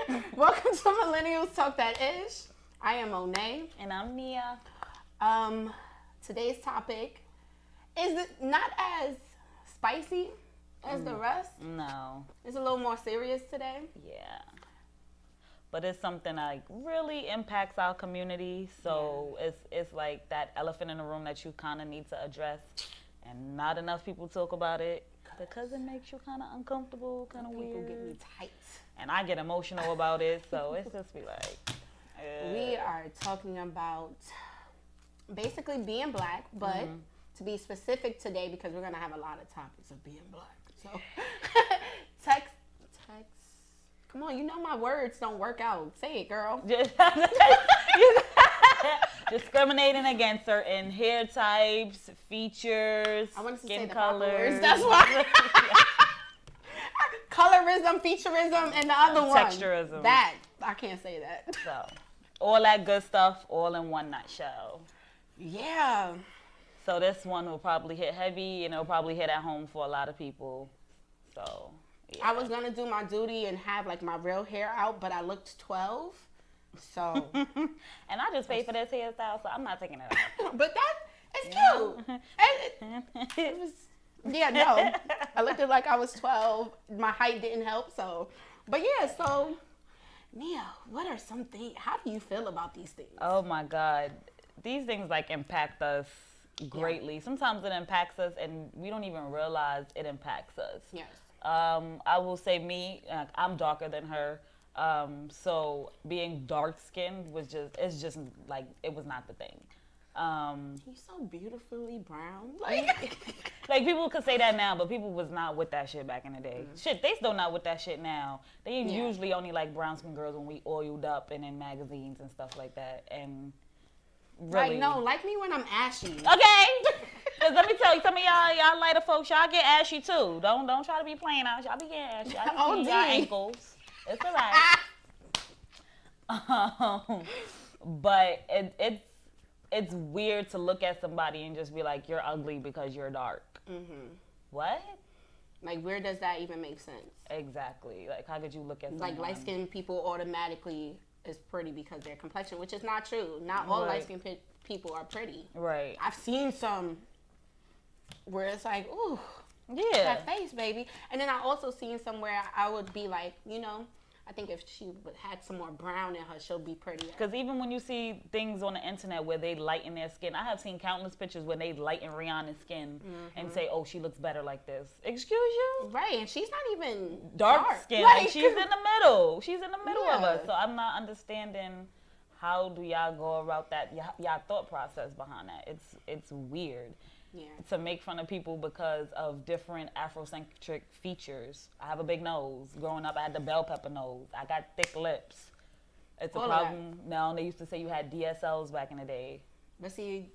Welcome to Millennials Talk That Ish. I am Monet. And I'm Nia. Today's topic is not as spicy as the rest. No. It's a little more serious today. Yeah. But it's something that really impacts our community. So it's like that elephant in the room that you kind of need to address. And not enough people talk about it because it makes you kind of uncomfortable, kind of weird. People get me tight. And I get emotional about it. So it's just be like... We are talking about basically being black, but to be specific today, because we're going to have a lot of topics of being black. So, text. Come on, you know my words don't work out. Say it, girl. Discriminating against certain hair types, features, I wanted to skin say the colors. That's why. Colorism, featurism, and the other one. Texturism. That, I can't say that. So, all that good stuff, all in one nutshell. Yeah. So this one will probably hit heavy, and it'll probably hit at home for a lot of people. So, yeah. I was going to do my duty and have like my real hair out, but I looked 12. So. And I just paid for this hairstyle, so I'm not taking it out. But that is cute. It was, yeah, no. I looked like I was 12. My height didn't help, so. But yeah, so, Nia, what are some things, how do you feel about these things? Oh my God. These things like impact us greatly. Yeah. Sometimes it impacts us and we don't even realize it impacts us. Yes. I will say I'm darker than her. So being dark skinned it's just like, it was not the thing. You're so beautifully brown. Like people could say that now, but people was not with that shit back in the day. Shit, they still not with that shit now. They usually only like brown skin girls when we oiled up and in magazines and stuff like that. And really, like no, like me when I'm ashy. Okay. Cause let me tell you, some of y'all lighter folks, y'all get ashy too. Don't try to be playing out. Y'all be getting ashy. I can see y'all ankles. It's alright. But it's weird to look at somebody and just be like, you're ugly because you're dark. Mm-hmm. What? Like, where does that even make sense? Exactly. Like, how could you look at someone? Like, light-skinned people automatically is pretty because their complexion, which is not true. Not all light-skinned people are pretty. Right. I've seen some where it's like, ooh, that face, baby. And then I also seen somewhere I would be like, you know, I think if she had some more brown in her, she'll be prettier. Because even when you see things on the internet where they lighten their skin, I have seen countless pictures where they lighten Rihanna's skin and say, oh, she looks better like this. Excuse you? Right, and she's not even dark skin. Like, she's in the middle. She's in the middle of us. So I'm not understanding how do y'all go about that, y'all thought process behind that. It's weird. Yeah. To make fun of people because of different Afrocentric features. I have a big nose. Growing up, I had the bell pepper nose. I got thick lips. It's a problem now. They used to say you had DSLs back in the day. But see,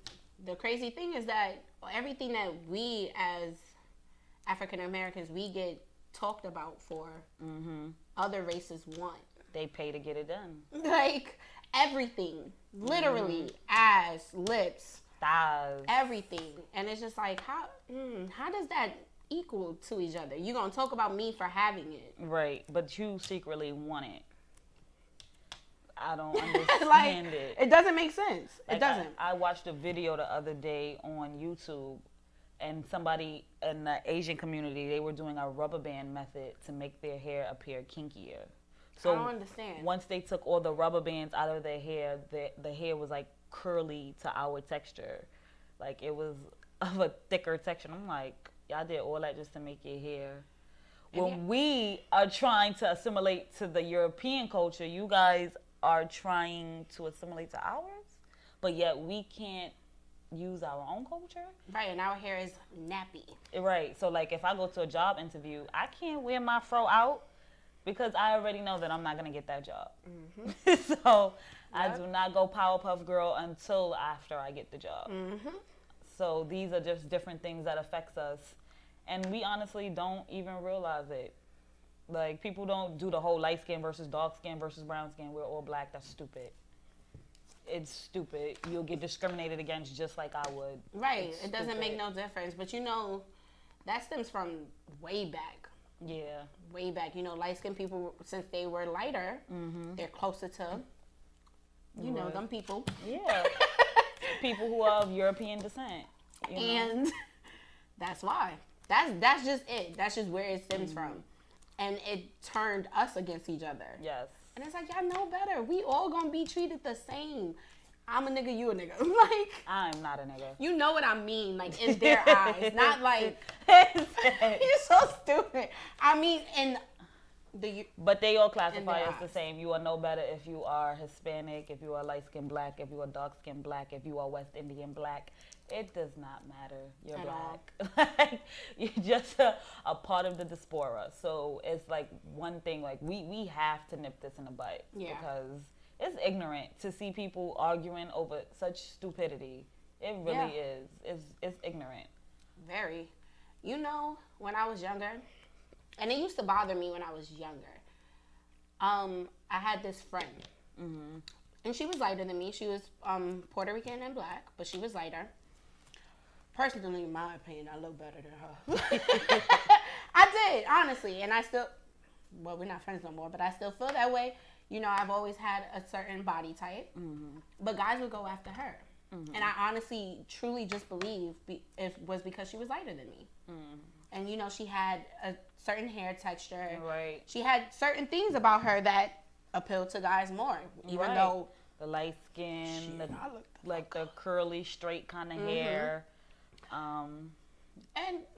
the crazy thing is that everything that we as African Americans, we get talked about for, other races want. They pay to get it done. Like, everything. Literally. Ass, lips. Thighs. Everything. And it's just like, how does that equal to each other? You're going to talk about me for having it. Right. But you secretly want it. I don't understand it. It doesn't make sense. Like, it doesn't. I watched a video the other day on YouTube, and somebody in the Asian community, they were doing a rubber band method to make their hair appear kinkier. So I don't understand. Once they took all the rubber bands out of their hair, the hair was like curly to our texture. Like, it was of a thicker texture. I'm like, y'all did all that just to make your hair. When we are trying to assimilate to the European culture, you guys are trying to assimilate to ours, but yet we can't use our own culture. Right, and our hair is nappy. Right, so like if I go to a job interview, I can't wear my fro out because I already know that I'm not going to get that job. So I do not go Powerpuff Girl until after I get the job. So these are just different things that affects us. And we honestly don't even realize it. Like, people don't do the whole light skin versus dark skin versus brown skin. We're all black. That's stupid. It's stupid. You'll get discriminated against just like I would. Right. It doesn't make no difference. But you know, that stems from way back. Yeah. Way back. You know, light-skinned people, since they were lighter, they're closer to, you know, them people. Yeah. People who are of European descent. And that's why. That's just it. That's just where it stems from. And it turned us against each other. Yes. And it's like, y'all know better. We all gonna be treated the same. I'm a nigga, you a nigga. Like, I'm not a nigga. You know what I mean, like, in their eyes. Not like, you're so stupid. I mean, but they all classify us the same. You are no better if you are Hispanic, if you are light-skinned black, if you are dark-skinned black, if you are West Indian black. It does not matter. You're black. Like, you're just a part of the diaspora. So it's like one thing, like we have to nip this in the butt. Yeah. Because it's ignorant to see people arguing over such stupidity. It really is. It's ignorant. Very. You know, when I was younger, and it used to bother me when I was younger, I had this friend. And she was lighter than me. She was Puerto Rican and black, but she was lighter. Personally, in my opinion, I look better than her. I did, honestly. And I still, well, we're not friends no more, but I still feel that way. You know, I've always had a certain body type, but guys would go after her. And I honestly, truly just believe it was because she was lighter than me. And, you know, she had a certain hair texture. Right. She had certain things about her that appealed to guys more, even though the light skin, the curly, straight kind of hair. And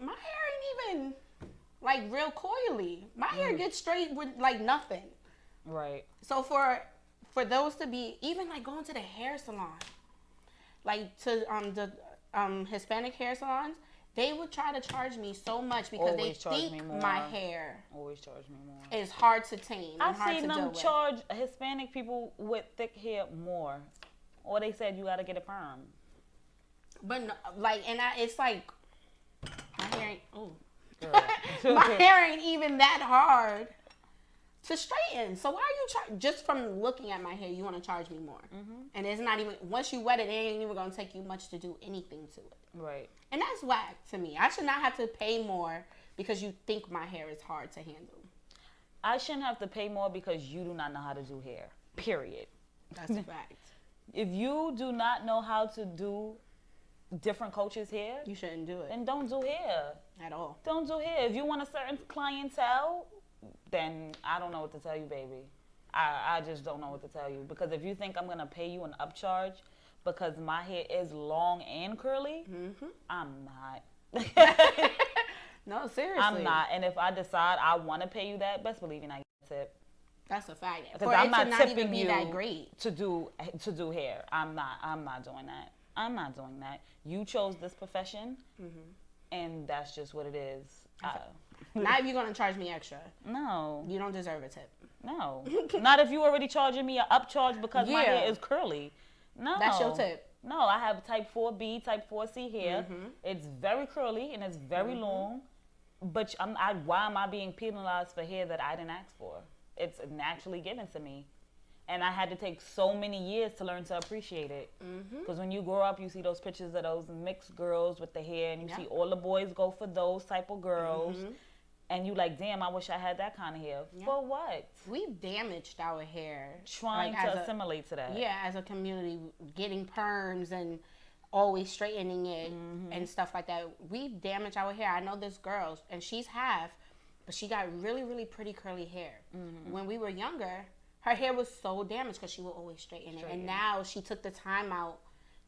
my hair ain't even like real coily. My hair gets straight with like nothing. Right. So for those to be even like going to the hair salon, like to the Hispanic hair salons, they would try to charge me so much because they think my hair always charge me more. Is hard to tame. I've seen them charge Hispanic people with thick hair more, or they said you got to get a perm. But no, like, and it's like my hair ain't. My hair ain't even that hard to straighten. So why are you just from looking at my hair? You want to charge me more? And it's not even once you wet it, it ain't even gonna take you much to do anything to it. Right. And that's whack to me. I should not have to pay more because you think my hair is hard to handle. I shouldn't have to pay more because you do not know how to do hair. Period. That's a fact. If you do not know how to do different cultures' hair, you shouldn't do it. Then don't do hair at all. Don't do hair. If you want a certain clientele, then I don't know what to tell you, baby. I just don't know what to tell you, because if you think I'm gonna pay you an upcharge because my hair is long and curly, I'm not. No, seriously. I'm not. And if I decide I want to pay you that, best believe you I get a tip. That's a fact. Because I'm not tipping you that great to do hair. I'm not doing that. I'm not doing that. You chose this profession, and that's just what it is. Not if you're gonna charge me extra. No, you don't deserve a tip. No, not if you already charging me an upcharge because my hair is curly. No, that's your tip. No, I have type 4B, type 4C hair. It's very curly and it's very long. But why am I being penalized for hair that I didn't ask for? It's naturally given to me. And I had to take so many years to learn to appreciate it. Because when you grow up, you see those pictures of those mixed girls with the hair, and you see all the boys go for those type of girls. And you like, damn, I wish I had that kind of hair. For what? We've damaged our hair. Trying to assimilate to that. Yeah, as a community, getting perms and always straightening it and stuff like that. We've damaged our hair. I know this girl, and she's half, but she got really, really pretty curly hair. When we were younger, her hair was so damaged because she would always straighten it. And now she took the time out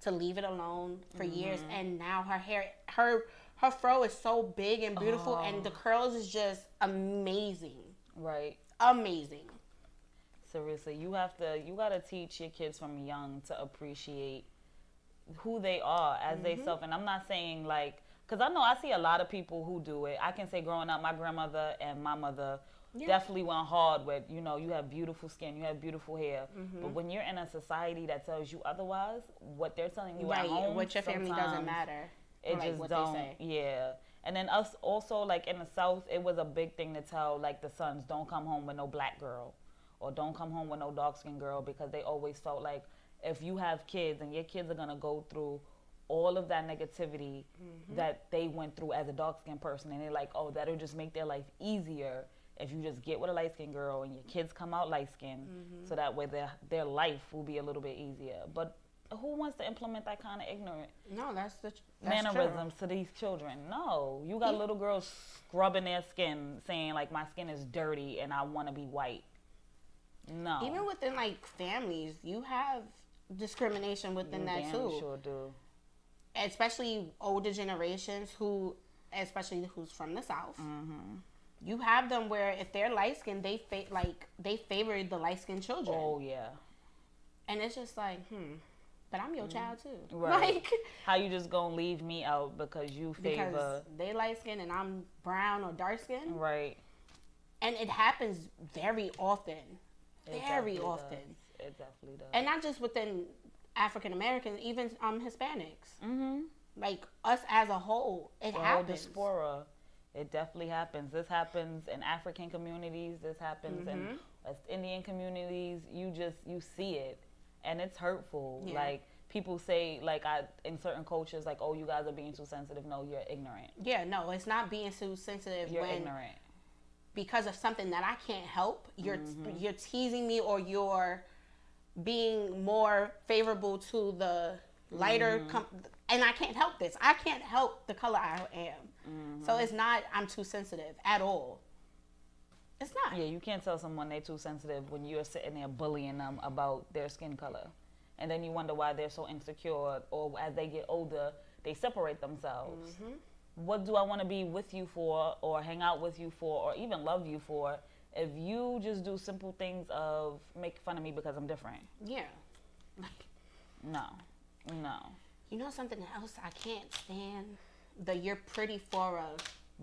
to leave it alone for years. And now her hair, her fro is so big and beautiful, and the curls is just amazing. Right. Amazing. Seriously, you gotta teach your kids from young to appreciate who they are as they self. And I'm not saying like, because I see a lot of people who do it. I can say growing up, my grandmother and my mother definitely went hard with, you have beautiful skin, you have beautiful hair. But when you're in a society that tells you otherwise, what they're telling you at home, what your family doesn't matter. It just don't. Yeah. And then us also, like in the South, it was a big thing to tell like the sons, don't come home with no black girl, or don't come home with no dark skinned girl, because they always felt like if you have kids and your kids are gonna go through all of that negativity that they went through as a dark-skinned person, and they're like, oh, that'll just make their life easier if you just get with a light-skinned girl and your kids come out light-skinned, so that way their life will be a little bit easier. But who wants to implement that kind of ignorant mannerisms to these children? No, you got little girls scrubbing their skin, saying like, my skin is dirty and I want to be white. No. Even within like families, you have discrimination within that too. Sure do. Especially older generations especially who's from the South. You have them where if they're light skinned, they favor the light skinned children. Oh yeah. And it's just like, but I'm your child too. Right. Like, how you just gonna leave me out because you favor? Because they light skinned and I'm brown or dark skinned. Right. And it happens very often. Very often. It definitely does. And not just within African Americans, even Hispanics. Like us as a whole, it happens. The diaspora, it definitely happens. This happens in African communities. This happens in West Indian communities. You see it, and it's hurtful. Yeah. Like people say, like in certain cultures, like, oh, you guys are being too sensitive. No, you're ignorant. Yeah, no, it's not being too sensitive. You're ignorant. Because of something that I can't help, you're teasing me, or you're being more favorable to the lighter, and I can't help this. I can't help the color I am. So it's not I'm too sensitive at all. It's not. Yeah, you can't tell someone they're too sensitive when you're sitting there bullying them about their skin color. And then you wonder why they're so insecure, or as they get older, they separate themselves. What do I want to be with you for, or hang out with you for, or even love you for, if you just do simple things of make fun of me because I'm different? Yeah. No. You know something else I can't stand? You're pretty for a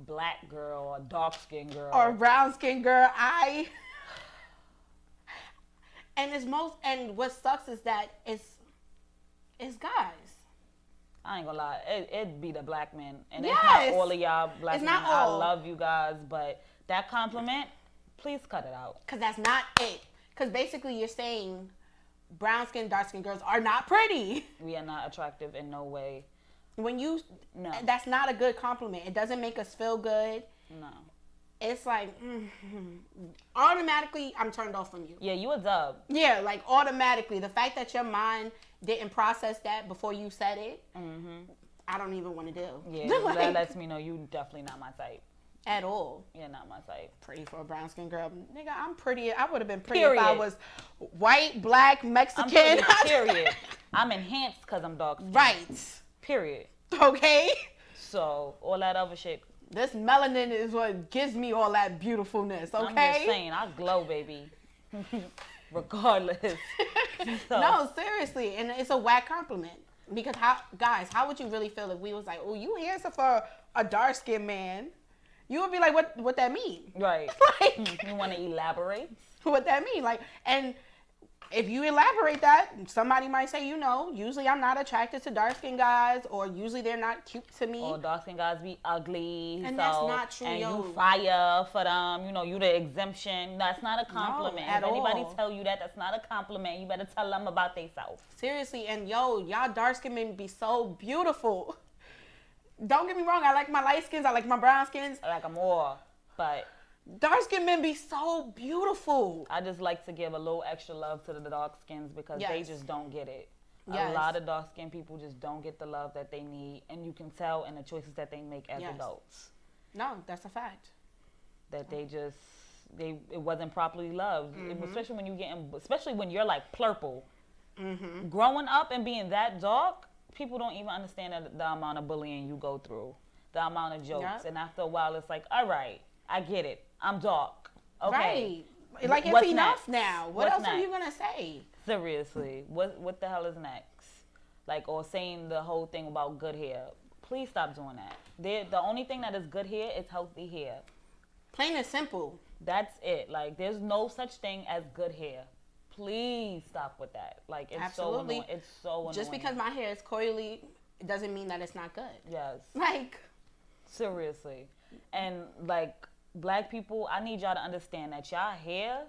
black girl or dark skinned girl. Or brown skinned girl. And what sucks is that it's guys. I ain't gonna lie, it be the black men. And it's not all of y'all black men. Not all. I love you guys, but that compliment, please cut it out. Because that's not it. Because basically you're saying brown skin, dark skin girls are not pretty. We are not attractive in no way. No. That's not a good compliment. It doesn't make us feel good. No. It's like, automatically I'm turned off from you. Yeah, you a dub. Yeah, like automatically. The fact that your mind didn't process that before you said it, I don't even want to do. Yeah, that lets me know you definitely not my type. At all. You're not my type. Pretty for a brown skin girl. Nigga, I'm pretty. I would have been pretty if I was white, black, Mexican. I'm pretty, period. I'm enhanced because I'm dark skinned. Right. Period. Okay. So, all that other shit. This melanin is what gives me all that beautiful's, okay? I'm just saying, I glow, baby. Regardless. So. No, seriously. And it's a whack compliment. Because, how would you really feel if we was like, oh, you handsome for a dark-skinned man? You would be like, what that mean? Right. Like, you want to elaborate? What that mean? Like, and if you elaborate that, somebody might say, usually I'm not attracted to dark-skinned guys, or usually they're not cute to me. Or dark-skinned guys be ugly. And that's not true, and you fire for them. You the exemption. That's not a compliment. No, at if anybody all. tell you that's not a compliment, you better tell them about themselves. Seriously, and y'all dark-skinned men be so beautiful. Don't get me wrong, I like my light skins, I like my brown skins. I like them all, but dark-skinned men be so beautiful. I just like to give a little extra love to the dark skins because they just don't get it. Yes. A lot of dark-skinned people just don't get the love that they need, and you can tell in the choices that they make as adults. No, that's a fact. That it wasn't properly loved, especially when you're like purple. Growing up and being that dark, people don't even understand the amount of bullying you go through, the amount of jokes, and after a while, it's like, all right, I get it. I'm dark. Okay. Right. Like, it's enough now. What else are you going to say? Seriously. What the hell is next? Like, or saying the whole thing about good hair. Please stop doing that. The only thing that is good hair is healthy hair. Plain and simple. That's it. Like, there's no such thing as good hair. Please stop with that. Like, it's so annoying. It's so annoying. Just because my hair is coily, it doesn't mean that it's not good. Yes. Like. Seriously. And, like, black people, I need y'all to understand that y'all hair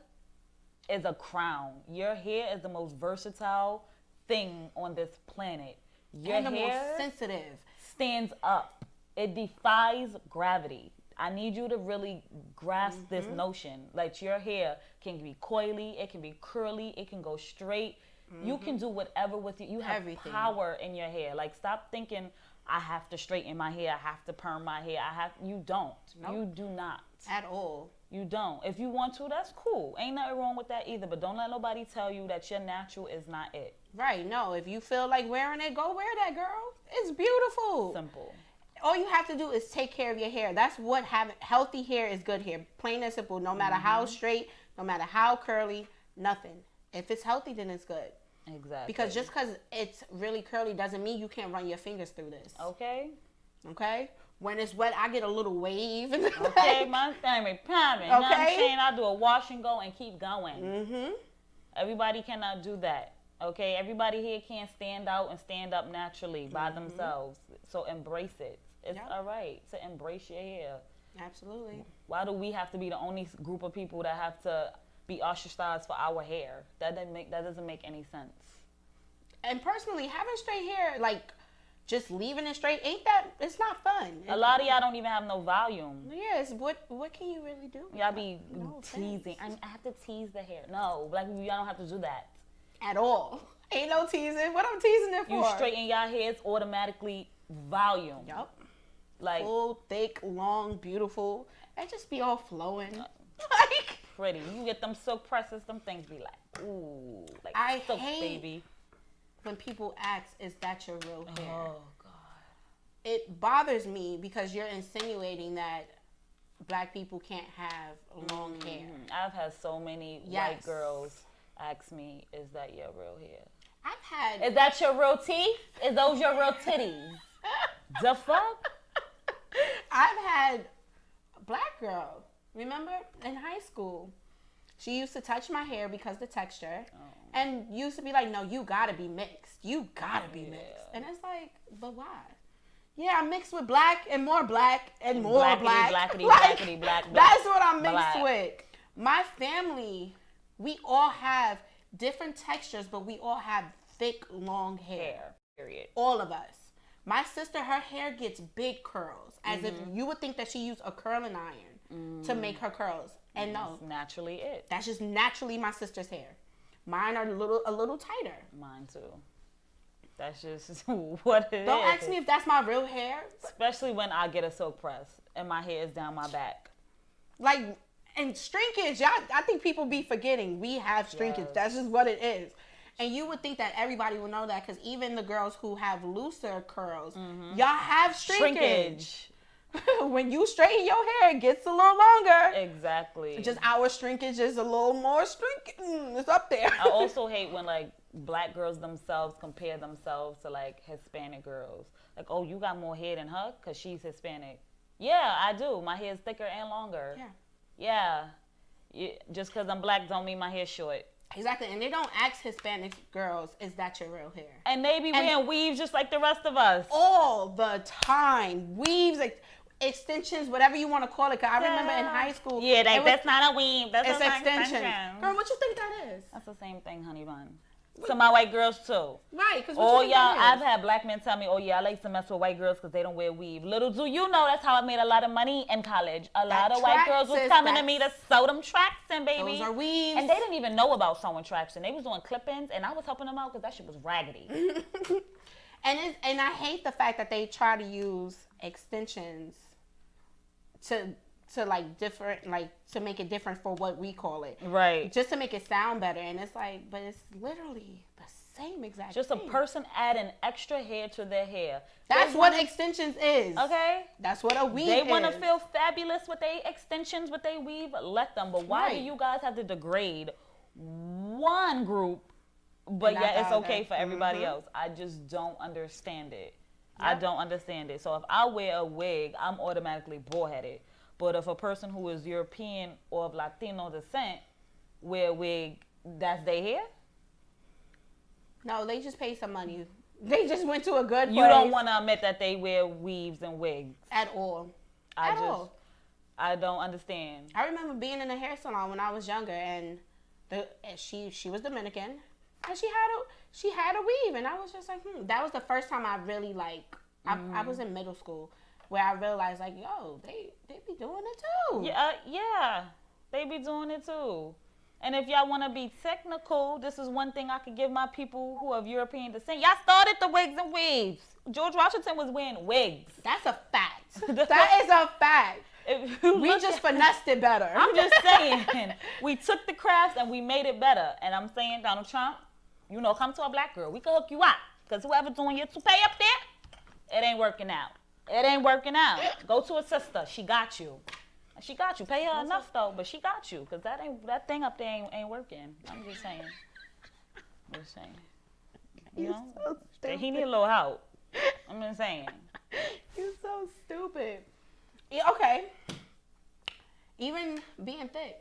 is a crown. Your hair is the most versatile thing on this planet. Your the hair most sensitive. Stands up. It defies gravity. I need you to really grasp this notion. Like, your hair can be coily, it can be curly, it can go straight. You can do whatever with it. You have power in your hair. Like, stop thinking, I have to straighten my hair, I have to perm my hair. You don't. Nope. You do not. At all. You don't. If you want to, that's cool. Ain't nothing wrong with that either. But don't let nobody tell you that your natural is not it. Right. No, if you feel like wearing it, go wear that, girl. It's beautiful. Simple. All you have to do is take care of your hair. That's what healthy hair is. Good hair. Plain and simple. No matter how straight, no matter how curly, nothing. If it's healthy, then it's good. Exactly. Because just because it's really curly doesn't mean you can't run your fingers through this. Okay. When it's wet, I get a little wave. Okay, my family pounding. You know what I'm saying? I do a wash and go and keep going. Mm-hmm. Everybody cannot do that. Okay? Everybody here can't stand out and stand up naturally by themselves. So embrace it. It's all right to embrace your hair. Absolutely. Why do we have to be the only group of people that have to be ostracized for our hair? That doesn't make any sense. And personally, having straight hair, like, just leaving it straight, it's not fun. A lot of y'all don't even have no volume. Yes, what can you really do? Y'all be teasing. I have to tease the hair. No, black people, y'all don't have to do that. At all. Ain't no teasing. What I'm teasing it for? You straighten y'all hair, it's automatically volume. Yup. Like, full, thick, long, beautiful. And just be all flowing. Like, pretty. You get them silk presses, them things be like, ooh. Like, I silk, hate baby. When people ask, is that your real hair? Oh, God. It bothers me because you're insinuating that black people can't have long hair. I've had so many white girls ask me, is that your real hair? Is that your real teeth? Is those your real titties? The fuck? I've had a black girl, remember, in high school. She used to touch my hair because the texture. And used to be like, no, you gotta be mixed. You gotta be mixed. And it's like, but why? Yeah, I'm mixed with black and more black and more black. Blackity, like, blackity, black. That's what I'm mixed with. My family, we all have different textures, but we all have thick, long hair. Period. All of us. My sister, her hair gets big curls, as if you would think that she used a curling iron to make her curls. And no. That's naturally it. That's just naturally my sister's hair. Mine are a little tighter. Mine too. That's just what it is. Don't ask me if that's my real hair. Especially when I get a silk press and my hair is down my back. Like, and shrinkage, I think people be forgetting we have shrinkage. Yes. That's just what it is. And you would think that everybody would know that because even the girls who have looser curls, y'all have shrinkage. When you straighten your hair, it gets a little longer. Exactly. Just our shrinkage is a little more it's up there. I also hate when, like, black girls themselves compare themselves to, like, Hispanic girls. Like, oh, you got more hair than her because she's Hispanic. Yeah, I do. My hair is thicker and longer. Yeah. Just because I'm black don't mean my hair's short. Exactly, and they don't ask Hispanic girls, is that your real hair? And they be wearing weaves just like the rest of us. All the time. Weaves, extensions, whatever you want to call it. Cause I remember in high school. Yeah, that's not a weave. That's an extension. Girl, what you think that is? That's the same thing, honey bun. To my white girls too. Right, because I've had black men tell me, oh yeah, I like to mess with white girls because they don't wear weave. Little do you know, that's how I made a lot of money in college. A lot of white girls was coming to me to sew them tracks in, baby. Those are weaves. And they didn't even know about sewing tracks in. They was doing clip-ins, and I was helping them out because that shit was raggedy. And I hate the fact that they try to use extensions to like different, like to make it different for what we call it. Right. Just to make it sound better. And it's like, but it's literally the same exact Just thing. A person adding extra hair to their hair. That's what extensions is. Okay. That's what a weave is. They want to feel fabulous with their extensions, with their weave. Let them. But why do you guys have to degrade one group, but yet it's okay for everybody else? I just don't understand it. Yep. I don't understand it. So if I wear a wig, I'm automatically bullheaded. But if a person who is European or of Latino descent wear a wig, that's their hair? No, they just pay some money. They just went to a good place. You don't want to admit that they wear weaves and wigs. At all. I don't understand. I remember being in a hair salon when I was younger, and she was Dominican, And she had a weave, and I was just like, That was the first time I really like. I was in middle school where I realized like, yo, they be doing it too. Yeah, they be doing it too. And if y'all want to be technical, this is one thing I could give my people who are of European descent. Y'all started the wigs and weaves. George Washington was wearing wigs. That's a fact. That is a fact. We just finessed it better. I'm just saying, we took the crafts and we made it better. And I'm saying, Donald Trump, come to a black girl. We can hook you out. Because whoever's doing your toupee up there, it ain't working out. It ain't working out. Go to a sister. She got you. She got you. Pay her enough though, but she got you. Because that thing up there ain't working. I'm just saying. So stupid. He need a little help. I'm just saying. You're so stupid. Yeah, okay. Even being thick.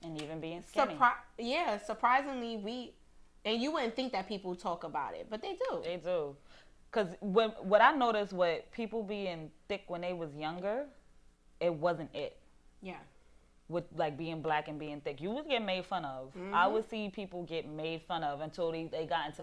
And even being skinny. Surprisingly, and you wouldn't think that people talk about it, but they do. They do. Because what I noticed, what people being thick when they was younger, it wasn't it. Yeah. With like being black and being thick. You would get made fun of. Mm-hmm. I would see people get made fun of until they got into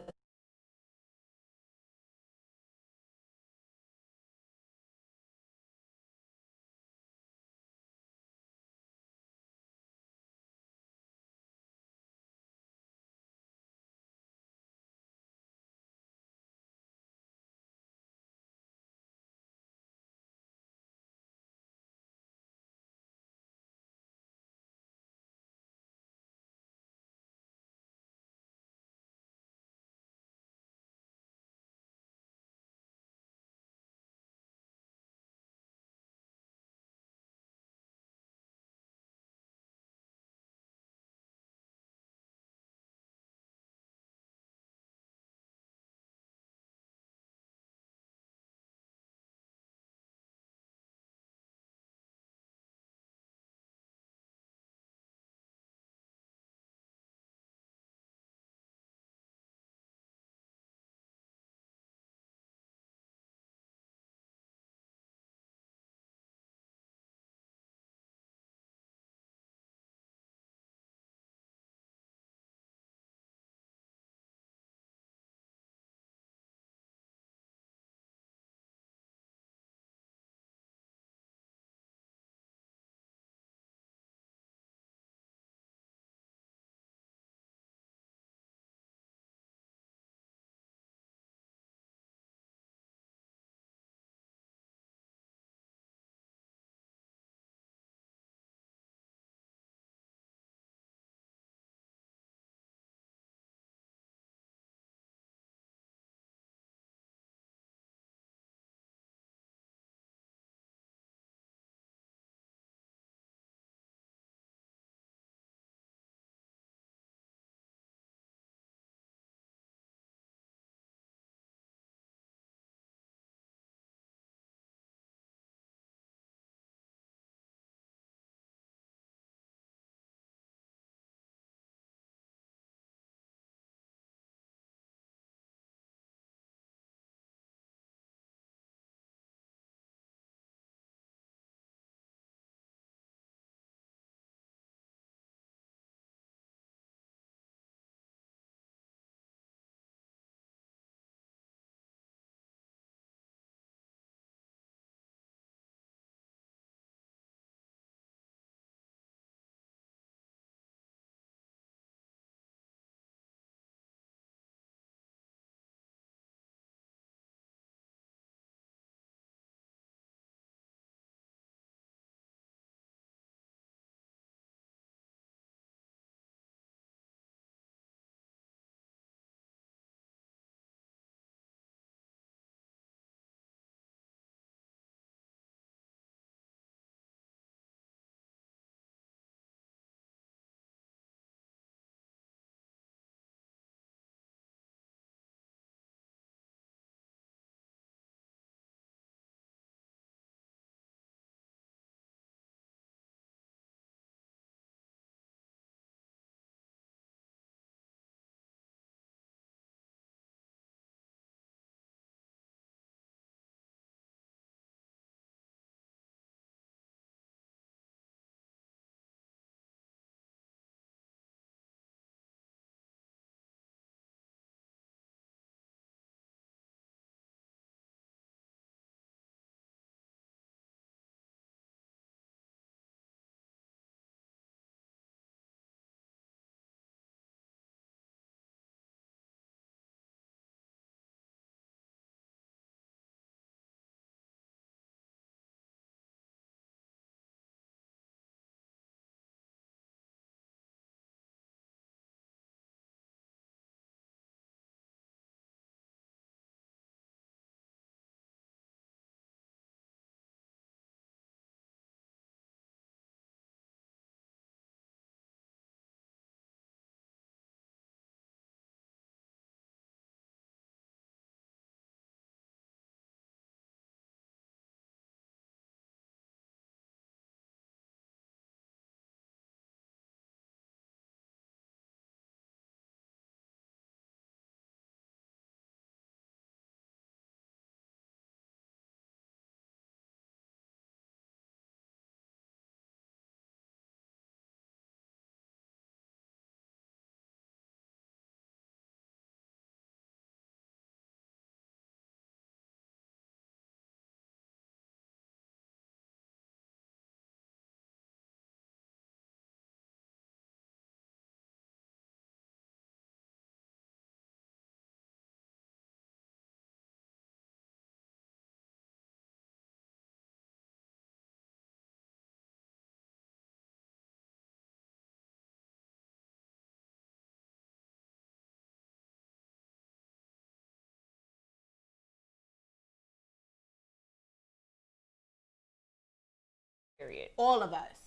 Period. All of us.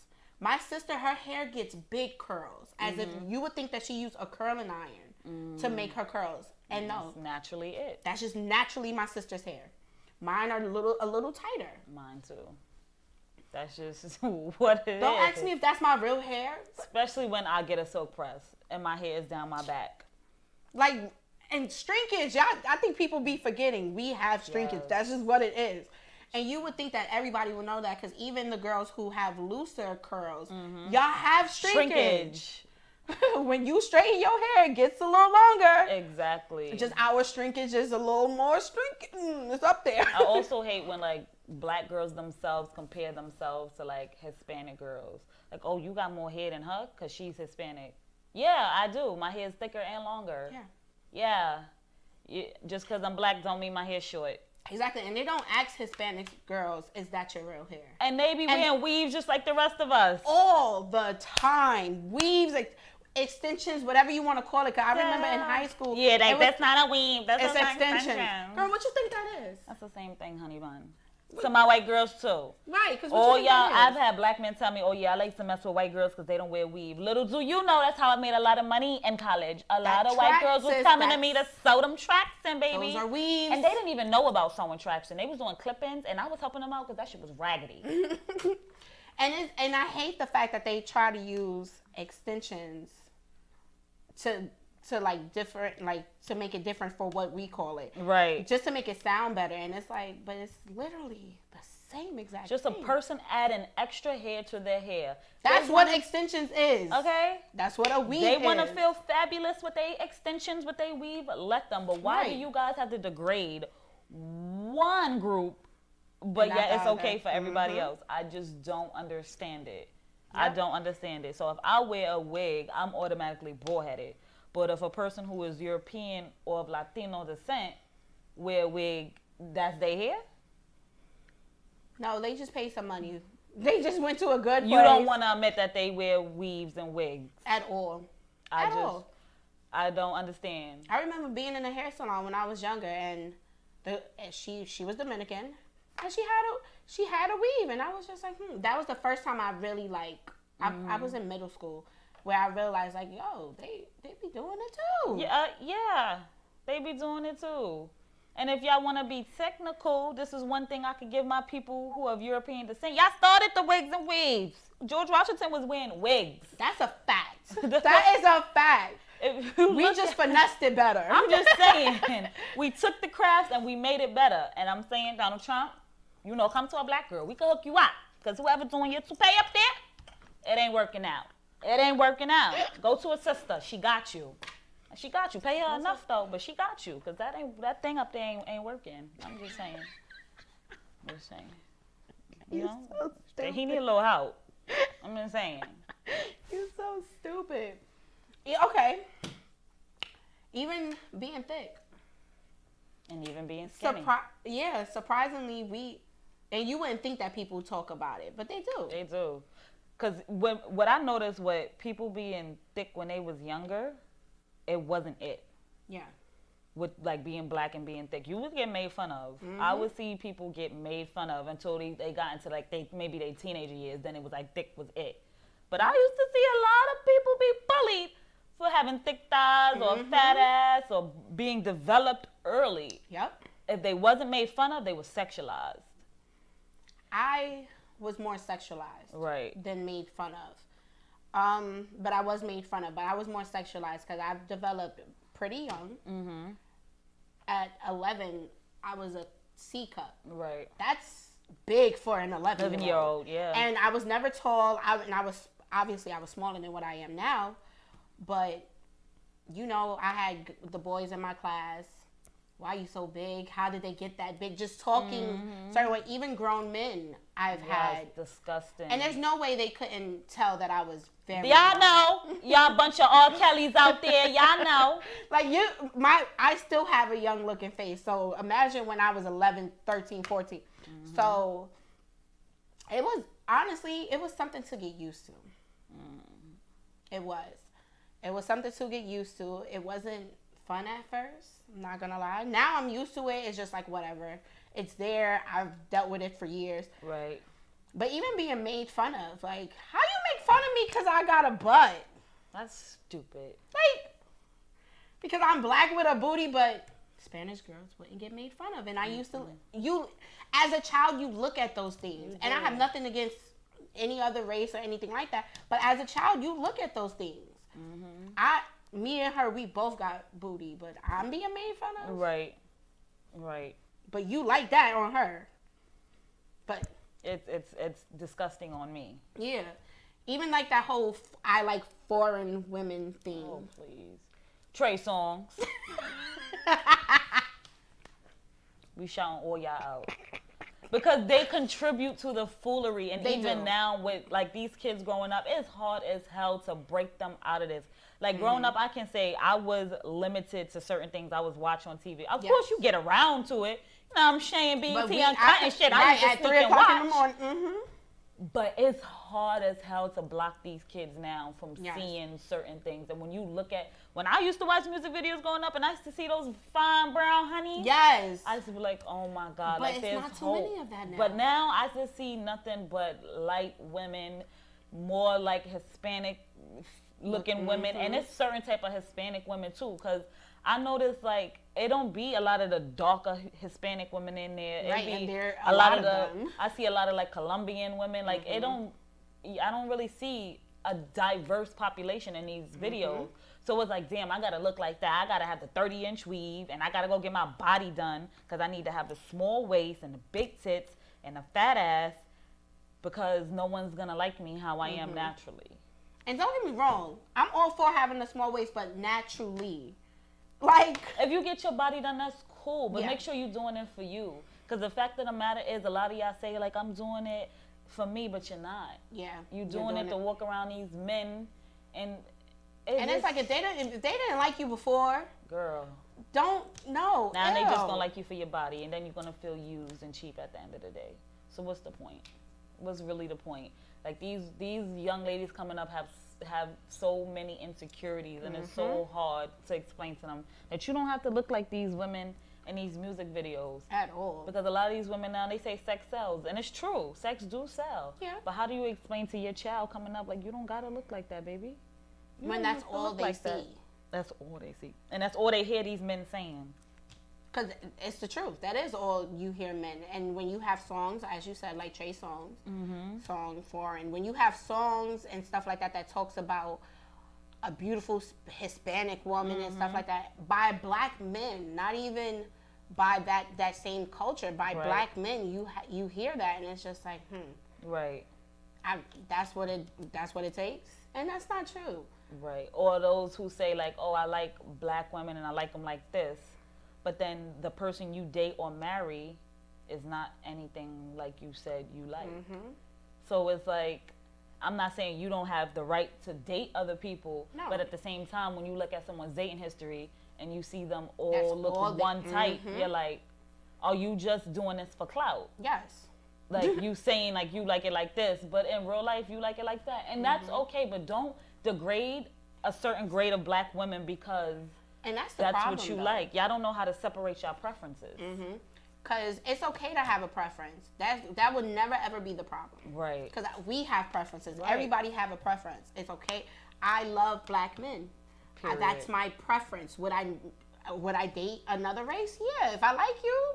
My sister, her hair gets big curls, as if you would think that she used a curling iron to make her curls. And no, that's naturally it. That's just naturally my sister's hair. Mine are a little tighter. Mine too. That's just what it is. Don't ask me if that's my real hair. Especially when I get a silk press and my hair is down my back. Like, and shrinkage, I think people be forgetting we have shrinkage. Yes. That's just what it is. And you would think that everybody would know that, because even the girls who have looser curls, y'all have shrinkage. When you straighten your hair, it gets a little longer. Exactly. Just our shrinkage is a little more it's up there. I also hate when, like, black girls themselves compare themselves to, like, Hispanic girls. Like, oh, you got more hair than her because she's Hispanic. Yeah, I do. My hair is thicker and longer. Yeah. Just because I'm black don't mean my hair's short. Exactly, and they don't ask Hispanic girls, is that your real hair? And they be wearing weaves just like the rest of us. All the time. Weaves, extensions, whatever you want to call it. Cause I remember in high school. Yeah, that's not a weave. That's an extension. Girl, what you think that is? That's the same thing, honey bun. To my white girls too. Right, because I've had black men tell me, oh yeah, I like to mess with white girls because they don't wear weave. Little do you know, that's how I made a lot of money in college. A lot of white girls was coming to me to sew them tracks in, baby. Those are weaves. And they didn't even know about sewing tracks, and they was doing clip-ins, and I was helping them out because that shit was raggedy. And I hate the fact that they try to use extensions to like different, like to make it different for what we call it. Right. Just to make it sound better. And it's like, but it's literally the same exact Just thing. a person adding extra hair to their hair. That's what extensions is. Okay? That's what a weave is. They want to feel fabulous with their extensions, with their weave, let them. But why do you guys have to degrade one group, but yet it's okay for everybody else? I just don't understand it. Yep. I don't understand it. So if I wear a wig, I'm automatically bullheaded. But if a person who is European or of Latino descent wear a wig, that's their hair? No, they just pay some money. They just went to a good place. You don't want to admit that they wear weaves and wigs. At all. I don't understand. I remember being in a hair salon when I was younger, and she was Dominican, and she had a weave, and I was just like, That was the first time I really, like, I was in middle school, where I realized, like, yo, they be doing it too. Yeah, they be doing it too. And if y'all want to be technical, this is one thing I could give my people who are of European descent. Y'all started the wigs and weaves. George Washington was wearing wigs. That's a fact. That is a fact. We just finessed it better. I'm just saying, we took the crafts and we made it better. And I'm saying, Donald Trump, come to a black girl. We can hook you up. Because whoever doing your toupee up there, it ain't working out. It ain't working out. Go to a sister. She got you. She got you. Pay her enough though, but she got you. Because that thing up there ain't working. I'm just saying. So he need a little help. I'm just saying. You're so stupid. Yeah, okay. Even being thick. And even being skinny. Surprisingly, and you wouldn't think that people talk about it, but they do. They do. Because what I noticed, what people being thick when they was younger, it wasn't it. Yeah. With, like, being black and being thick. You would get made fun of. Mm-hmm. I would see people get made fun of until they got into, like, maybe their teenager years. Then it was like thick was it. But I used to see a lot of people be bullied for having thick thighs or fat ass or being developed early. Yep. If they wasn't made fun of, they were sexualized. I was more sexualized than made fun of. But I was made fun of. But I was more sexualized because I've developed pretty young. Mm-hmm. At 11, I was a C cup. Right. That's big for an 11-year-old. Yeah. And I was never tall. I was smaller than what I am now. But, I had the boys in my class. Why are you so big? How did they get that big? Just talking certain way. Even grown men I've had. Disgusting. And there's no way they couldn't tell that I was very Y'all know. Y'all bunch of R. Kellys out there. Y'all know. Like I still have a young looking face. So imagine when I was 11, 13, 14. Mm-hmm. So it was something to get used to. It was something to get used to. It wasn't fun at first. I'm not gonna lie. Now I'm used to it. It's just like whatever. It's there. I've dealt with it for years. Right. But even being made fun of, like, how you make fun of me because I got a butt? That's stupid. Like, because I'm black with a booty, but Spanish girls wouldn't get made fun of. And I used to, as a child, you look at those things. And I have nothing against any other race or anything like that. But as a child, you look at those things. Me and her, we both got booty, but I'm being made fun of. Right. But you like that on her. But it's disgusting on me. Yeah. Even like that whole I like foreign women thing. Oh, please. Trey songs. We shouting all y'all out. Because they contribute to the foolery. And even now with like these kids growing up, it's hard as hell to break them out of this. Like growing up, I can say I was limited to certain things I was watching on TV. Of course, you get around to it. You know, I'm saying BET Uncut and shit. I used to sneak and watch. In the morning. But it's hard as hell to block these kids now from seeing certain things. And when you look at, when I used to watch music videos growing up and I used to see those fine brown honeys. Yes. I used to be like, oh my God. But like, it's not too many of that now. But now I just see nothing but light women, more like Hispanic looking women. And it's certain type of Hispanic women too. Because I noticed like it don't be a lot of the darker Hispanic women in there. Right, it be and there a lot of them. I see a lot of like Colombian women. Like I don't really see a diverse population in these videos. So it's like, damn, I gotta look like that. I gotta have the 30-inch weave, and I gotta go get my body done because I need to have the small waist and the big tits and the fat ass because no one's gonna like me how I am naturally. And don't get me wrong, I'm all for having a small waist, but naturally. Like, if you get your body done, that's cool, but make sure you're doing it for you. Because the fact of the matter is, a lot of y'all say, like, I'm doing it for me, but you're not. Yeah. You're doing it to walk around these men, and it's like, if they didn't like you before, girl, now they just gonna like you for your body, and then you're gonna feel used and cheap at the end of the day. So what's the point? What's really the point? Like, these young ladies coming up have so many insecurities, and it's so hard to explain to them that you don't have to look like these women in these music videos at all. Because a lot of these women now, they say sex sells, and it's true, sex do sell. Yeah. But how do you explain to your child coming up like, you don't gotta look like that, baby? When that's all they see. That's all they see, and that's all they hear these men saying. Because it's the truth. That is all you hear men. And when you have songs, as you said, like Trey songs, song foreign, when you have songs and stuff like that that talks about a beautiful Hispanic woman and stuff like that, by black men, not even by that same culture, by black men, you hear that, and it's just like, Right. That's what it takes, and that's not true. Right. Or those who say like, oh, I like black women and I like them like this. But then the person you date or marry is not anything like you said you like. So it's like, I'm not saying you don't have the right to date other people, but at the same time, when you look at someone's dating history and you see them all look one type, you're like, are you just doing this for clout? Yes. Like, you saying like you like it like this, but in real life you like it like that. And that's okay, but don't degrade a certain grade of black women because and that's problem, what you like. Y'all don't know how to separate y'all preferences. Because it's okay to have a preference. That would never ever be the problem. Right. Because we have preferences. Right. Everybody have a preference. It's okay. I love black men. That's my preference. Would I date another race? Yeah. If I like you.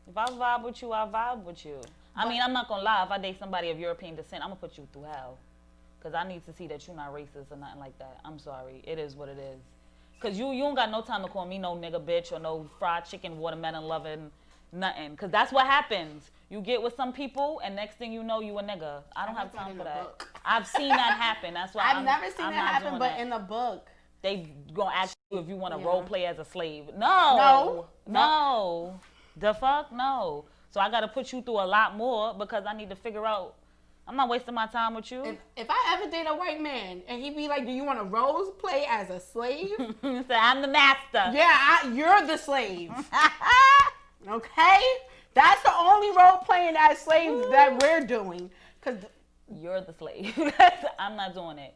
If I vibe with you, I vibe with you. I mean, I'm not going to lie. If I date somebody of European descent, I'm going to put you through hell. Because I need to see that you're not racist or nothing like that. I'm sorry. It is what it is. Because you don't got no time to call me no nigga bitch or no fried chicken watermelon loving nothing. Because that's what happens. You get with some people and next thing you know, you a nigga. I don't have time for that. I've seen that happen. That's why I've never seen that happen, but in the book. They gonna ask you if you want to role play as a slave. No. The fuck? No. So I got to put you through a lot more because I need to figure out. I'm not wasting my time with you. If I ever date a white man and he be like, do you want to role play as a slave? So I'm the master. Yeah, you're the slave. Okay? That's the only role playing as slaves that we're doing. Cause you're the slave. I'm not doing it.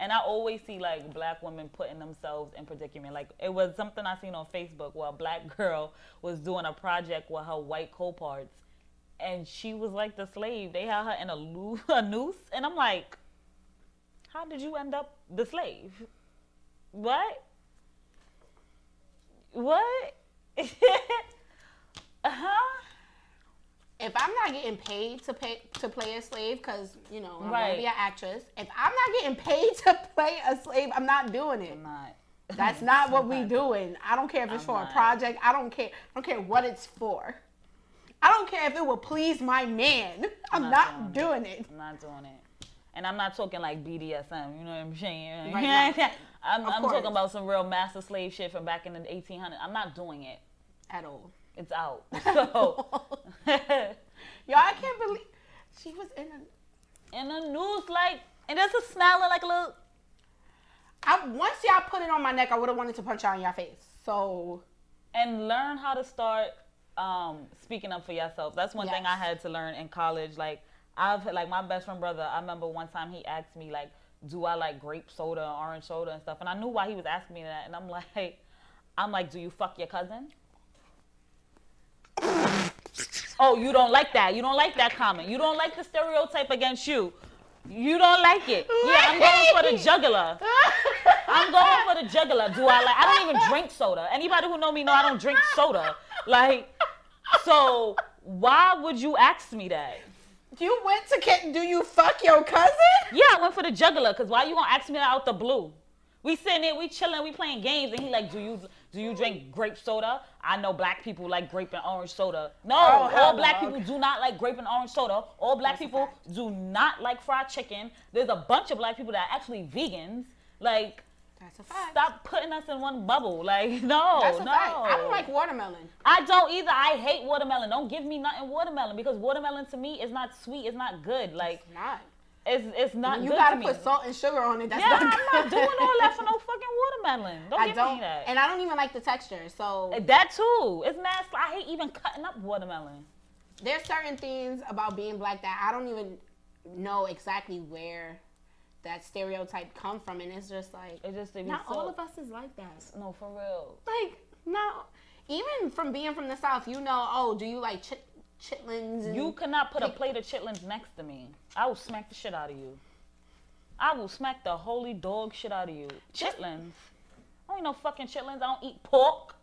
And I always see like black women putting themselves in predicament. Like it was something I seen on Facebook where a black girl was doing a project with her white co-parts. and she was like the slave. They had her in a noose, and I'm like, how did you end up the slave? What? Uh-huh. If I'm not getting paid to play a slave, because, you know, I'm going to be an actress. If I'm not getting paid to play a slave, I'm not doing it. I'm not. That's not what we doing. I don't care if it's for a project. I don't care what it's for. I don't care if it will please my man. I'm not doing it. I'm not doing it. And I'm not talking like BDSM, you know what I'm saying? Right. I'm talking about some real master slave shit from back in the 1800s. I'm not doing it. At all. It's out. So. Yo, I can't believe she was in a noose, like, and there's a smelling like a little. Once y'all put it on my neck, I would have wanted to punch y'all in your face. So. And learn how to start speaking up for yourself. That's one thing I had to learn in college. Like, my best friend brother, I remember one time he asked me, like, do I like grape soda, orange soda and stuff? And I knew why he was asking me that. And I'm like, do you fuck your cousin? Oh, you don't like that. You don't like that comment. You don't like the stereotype against you. You don't like it. Yeah, I'm going for the jugular. Do I don't even drink soda. Anybody who know me know I don't drink soda. Like, so why would you ask me that? You went to do you fuck your cousin? Yeah, I went for the jugular, because why you gonna ask me that out the blue? We sitting there, we chilling, we playing games, and he like, do you drink grape soda? I know black people like grape and orange soda. No, all black people do not like grape and orange soda. All black people do not like fried chicken. There's a bunch of black people that are actually vegans. Like, that's a fact. Stop putting us in one bubble. Like, no, that's a fact. I don't like watermelon. I don't either. I hate watermelon. Don't give me nothing watermelon, because watermelon to me is not sweet. It's not good. Like, it's not. It's not good. You gotta put salt and sugar on it. That's not good. I'm not doing all that for no fucking watermelon. Don't give me that. And I don't even like the texture. So that too. It's nasty. I hate even cutting up watermelon. There's certain things about being black that I don't even know exactly where that stereotype come from, and it's just like not all of us is like that. No, for real. Like, no, even from being from the South, you know. Oh, do you like chitlins? You cannot put a plate of chitlins next to me. I will smack the shit out of you. I will smack the holy dog shit out of you. Chitlins. I don't eat no fucking chitlins. I don't eat pork.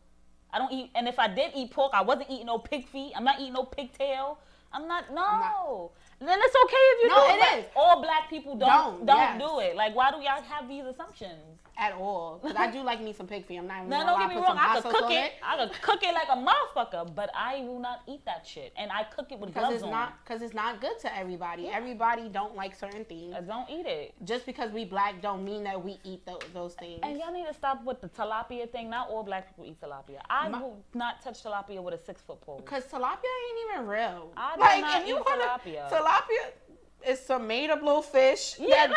I don't eat, and if I did eat pork, I wasn't eating no pig feet. I'm not eating no pigtail. I'm not. Then it's okay if you do it. It is. All black people don't do it. Like, why do y'all have these assumptions? At all. Because I do like me some pig feet. I'm not even don't get me wrong. I could cook it. I could cook it like a motherfucker, but I will not eat that shit. And I cook it with gloves on. Because it's not good to everybody. Yeah. Everybody don't like certain things. I don't eat it. Just because we black don't mean that we eat those things. And y'all need to stop with the tilapia thing. Not all black people eat tilapia. I will not touch tilapia with a 6-foot pole. Because tilapia ain't even real. I do not eat tilapia. Tilapia is some made up little fish. Yeah,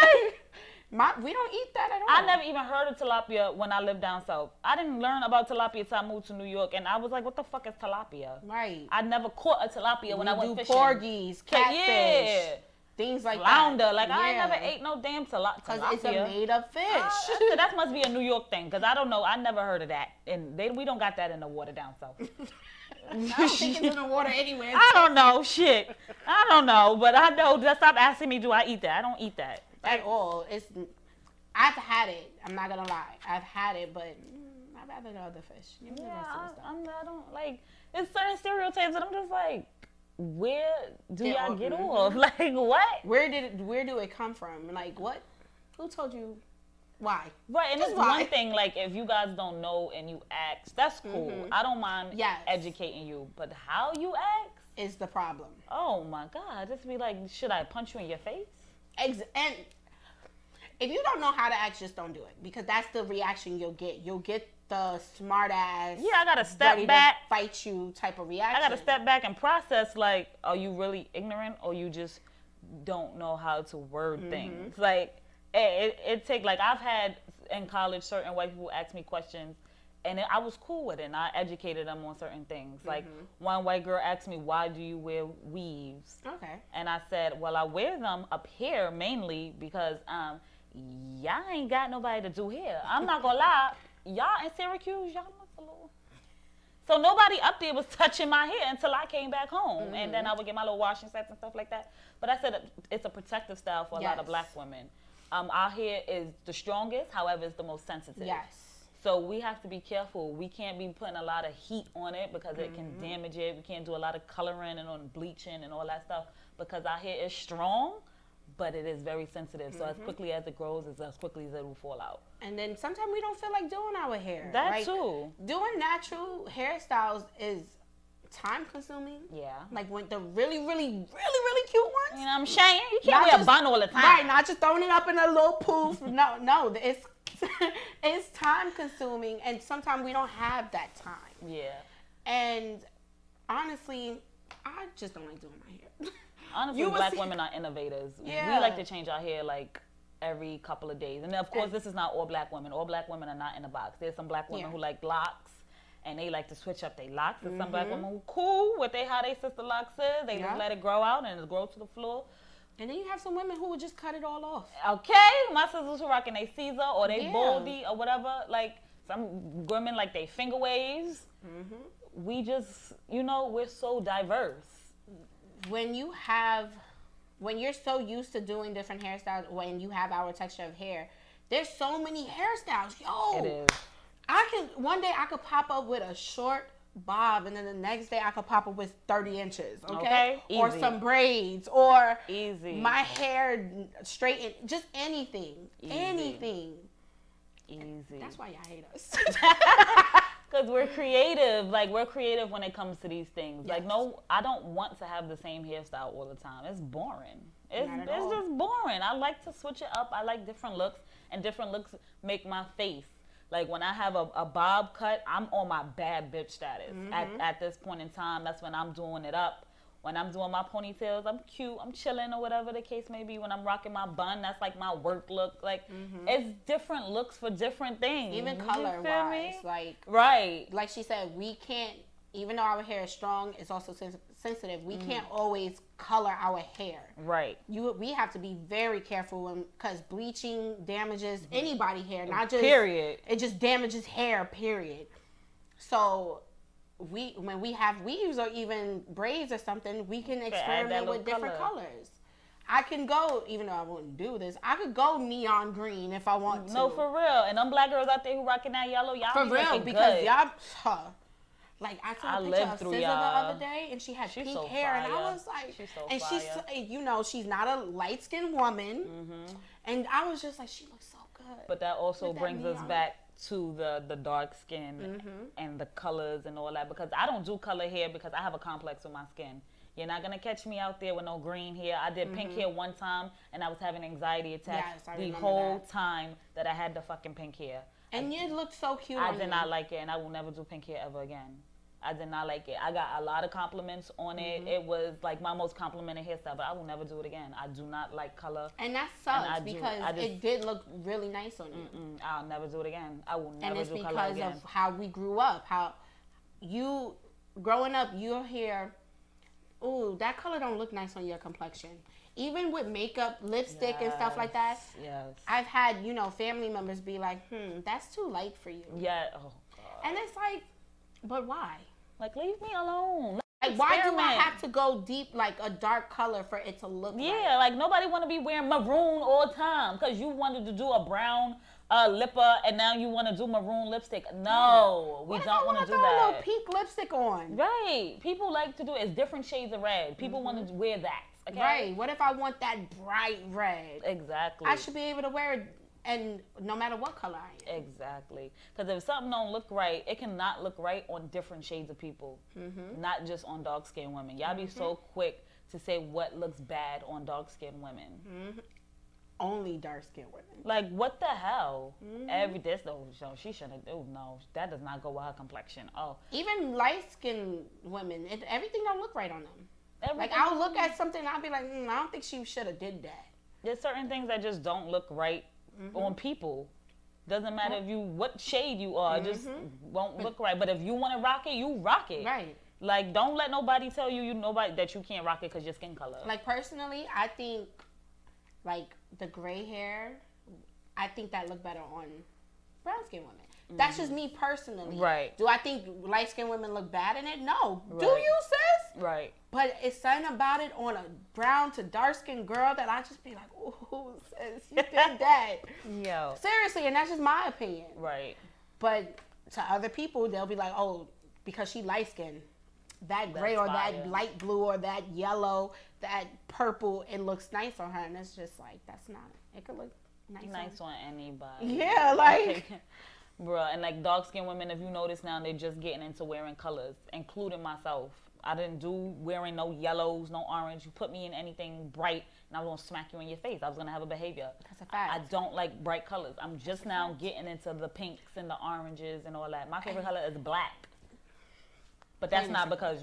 we don't eat that at all. I never even heard of tilapia when I lived down south. I didn't learn about tilapia until I moved to New York, and I was like, what the fuck is tilapia? Right. I never caught a tilapia when I went fishing. Porgies, catfish, things like flounder. that. Like, I ain't never ate no damn tilapia. Because it's a made up fish. That must be a New York thing, because I don't know. I never heard of that. And we don't got that in the water down south. I don't think it's in the water anywhere. I don't know. Shit. I don't know. But I know. Just stop asking me, do I eat that? I don't eat that. At all. I've had it. I'm not going to lie. I've had it, but I'd rather the other fish. I don't like, it's certain stereotypes that I'm just like, where do y'all get off? Like, what? Where do it come from? Like, what? Who told you? Why? Right, and it's one thing, like, if you guys don't know and you ask, that's cool. Mm-hmm. I don't mind educating you, but how you ask is the problem. Oh my God, just be like, should I punch you in your face? And if you don't know how to act, just don't do it, because that's the reaction you'll get. You'll get the smart ass. Yeah, I gotta step back, fight you type of reaction. I gotta step back and process. Like, are you really ignorant, or you just don't know how to word things? Like, it take, like, I've had in college certain white people ask me questions, and I was cool with it, and I educated them on certain things. Like, one white girl asked me, why do you wear weaves? Okay. And I said, well, I wear them up here mainly because y'all ain't got nobody to do hair. I'm not gonna lie, y'all in Syracuse, y'all look a little. So nobody up there was touching my hair until I came back home. And then I would get my little washing sets and stuff like that. But I said it's a protective style for a lot of black women. Our hair is the strongest, however, it's the most sensitive. Yes. So we have to be careful. We can't be putting a lot of heat on it because it can damage it. We can't do a lot of coloring and on bleaching and all that stuff because our hair is strong, but it is very sensitive. So as quickly as it grows, it's as quickly as it will fall out. And then sometimes we don't feel like doing our hair. That too. Doing natural hairstyles is time consuming. Yeah. Like when the really, really, really, really cute ones. You know what I'm saying? You can't wear a bun all the time. Right, not just throwing it up in a little poof. No, it's it's time consuming, and sometimes we don't have that time. Yeah. And honestly, I just don't like doing my hair. Honestly, black women are innovators. Yeah. We like to change our hair like every couple of days. And of course, this is not all black women. All black women are not in a box. There's some black women who like locks, and they like to switch up their locks. There's some black women who cool with how they sister locks is. They just let it grow out and it grow to the floor. And then you have some women who would just cut it all off. Okay, my sisters who rocking they Caesar or they Baldy or whatever. Like some women like they finger waves. We just, we're so diverse. When you're so used to doing different hairstyles, when you have our texture of hair, there's so many hairstyles. Yo, it is. One day I could pop up with a short bob, and then the next day I could pop up with 30 inches, okay? Or some braids, or my hair straightened, just anything. Anything. Easy. That's why y'all hate us. Because we're creative. Like, we're creative when it comes to these things. Yes. Like, no, I don't want to have the same hairstyle all the time. It's boring. It's just boring. I like to switch it up. I like different looks, and different looks make my face. Like, when I have a bob cut, I'm on my bad bitch status. At this point in time, that's when I'm doing it up. When I'm doing my ponytails, I'm cute, I'm chilling, or whatever the case may be. When I'm rocking my bun, that's like my work look. Like, it's different looks for different things. Even color-wise. Like she said, we can't, even though our hair is strong, it's also sensitive. We can't always color our hair. Right. We have to be very careful because bleaching damages anybody's hair, not just... Period. It just damages hair, period. So... when we have weaves or even braids or something, we can experiment with different colors. I can go, even though I wouldn't do this, I could go neon green if I want to. No, for real. And them black girls out there who rocking that yellow, y'all for real, because y'all, like I saw a picture of SZA the y'all. other day, and she had pink so hair, fire. and I was like, she's so and fire. she's not a light skinned woman, and I was just like, she looks so good. But that also brings us back to the dark skin and the colors and all that, because I don't do color hair because I have a complex with my skin. You're not gonna catch me out there with no green hair. I did pink hair one time and I was having anxiety attacks the whole time that I had the fucking pink hair. And you looked so cute. I did not like it, and I will never do pink hair ever again. I did not like it. I got a lot of compliments on it. It was like my most complimented hairstyle, but I will never do it again. I do not like color. And that sucks because it did look really nice on you. I'll never do it again. I will never do color again. And it's because of how we grew up. How you, growing up, you'll hear, ooh, that color don't look nice on your complexion. Even with makeup, lipstick, and stuff like that. Yes. I've had, family members be like, that's too light for you. Yeah. Oh, God. And it's like, but why? Like, leave me alone. Like, why do I have to go deep, like a dark color for it to look like nobody want to be wearing maroon all the time because you wanted to do a brown lipper and now you want to do maroon lipstick. No, we don't want to do that. A little pink lipstick on. Right. People like to do it's different shades of red. People want to wear that. Okay? Right. What if I want that bright red? Exactly. I should be able to wear it. And no matter what color I am. Exactly. Because if something don't look right, it cannot look right on different shades of people. Not just on dark-skinned women. Y'all be so quick to say what looks bad on dark-skinned women. Only dark-skinned women. Like, what the hell? She shouldn't. Oh, no. That does not go with her complexion. Oh. Even light-skinned women, everything don't look right on them. Like, I'll look at something and I'll be like, I don't think she should have did that. There's certain things that just don't look right on people. Doesn't matter what shade you are, just won't look right. But if you want to rock it, you rock it. Right. Like, don't let nobody tell you that you can't rock it because your skin color. Like, personally, I think, like, the gray hair, I think that look better on brown-skinned women. That's just me personally. Right. Do I think light-skinned women look bad in it? No. Right. Do you, sis? Right. But it's something about it on a brown to dark-skinned girl that I just be like, ooh, sis, you did that. Yo. Seriously, and that's just my opinion. Right. But to other people, they'll be like, oh, because she light-skinned, that gray or that light blue or that yellow, that purple, it looks nice on her. And it's just like, that's not, it could look nice on anybody. Yeah, like... Bruh, and like dark-skinned women, if you notice now, they're just getting into wearing colors, including myself. I didn't do wearing no yellows, no orange. You put me in anything bright, and I was going to smack you in your face. I was going to have a behavior. That's a fact. I don't like bright colors. I'm just now getting into the pinks and the oranges and all that. My favorite color is black. But that's not because,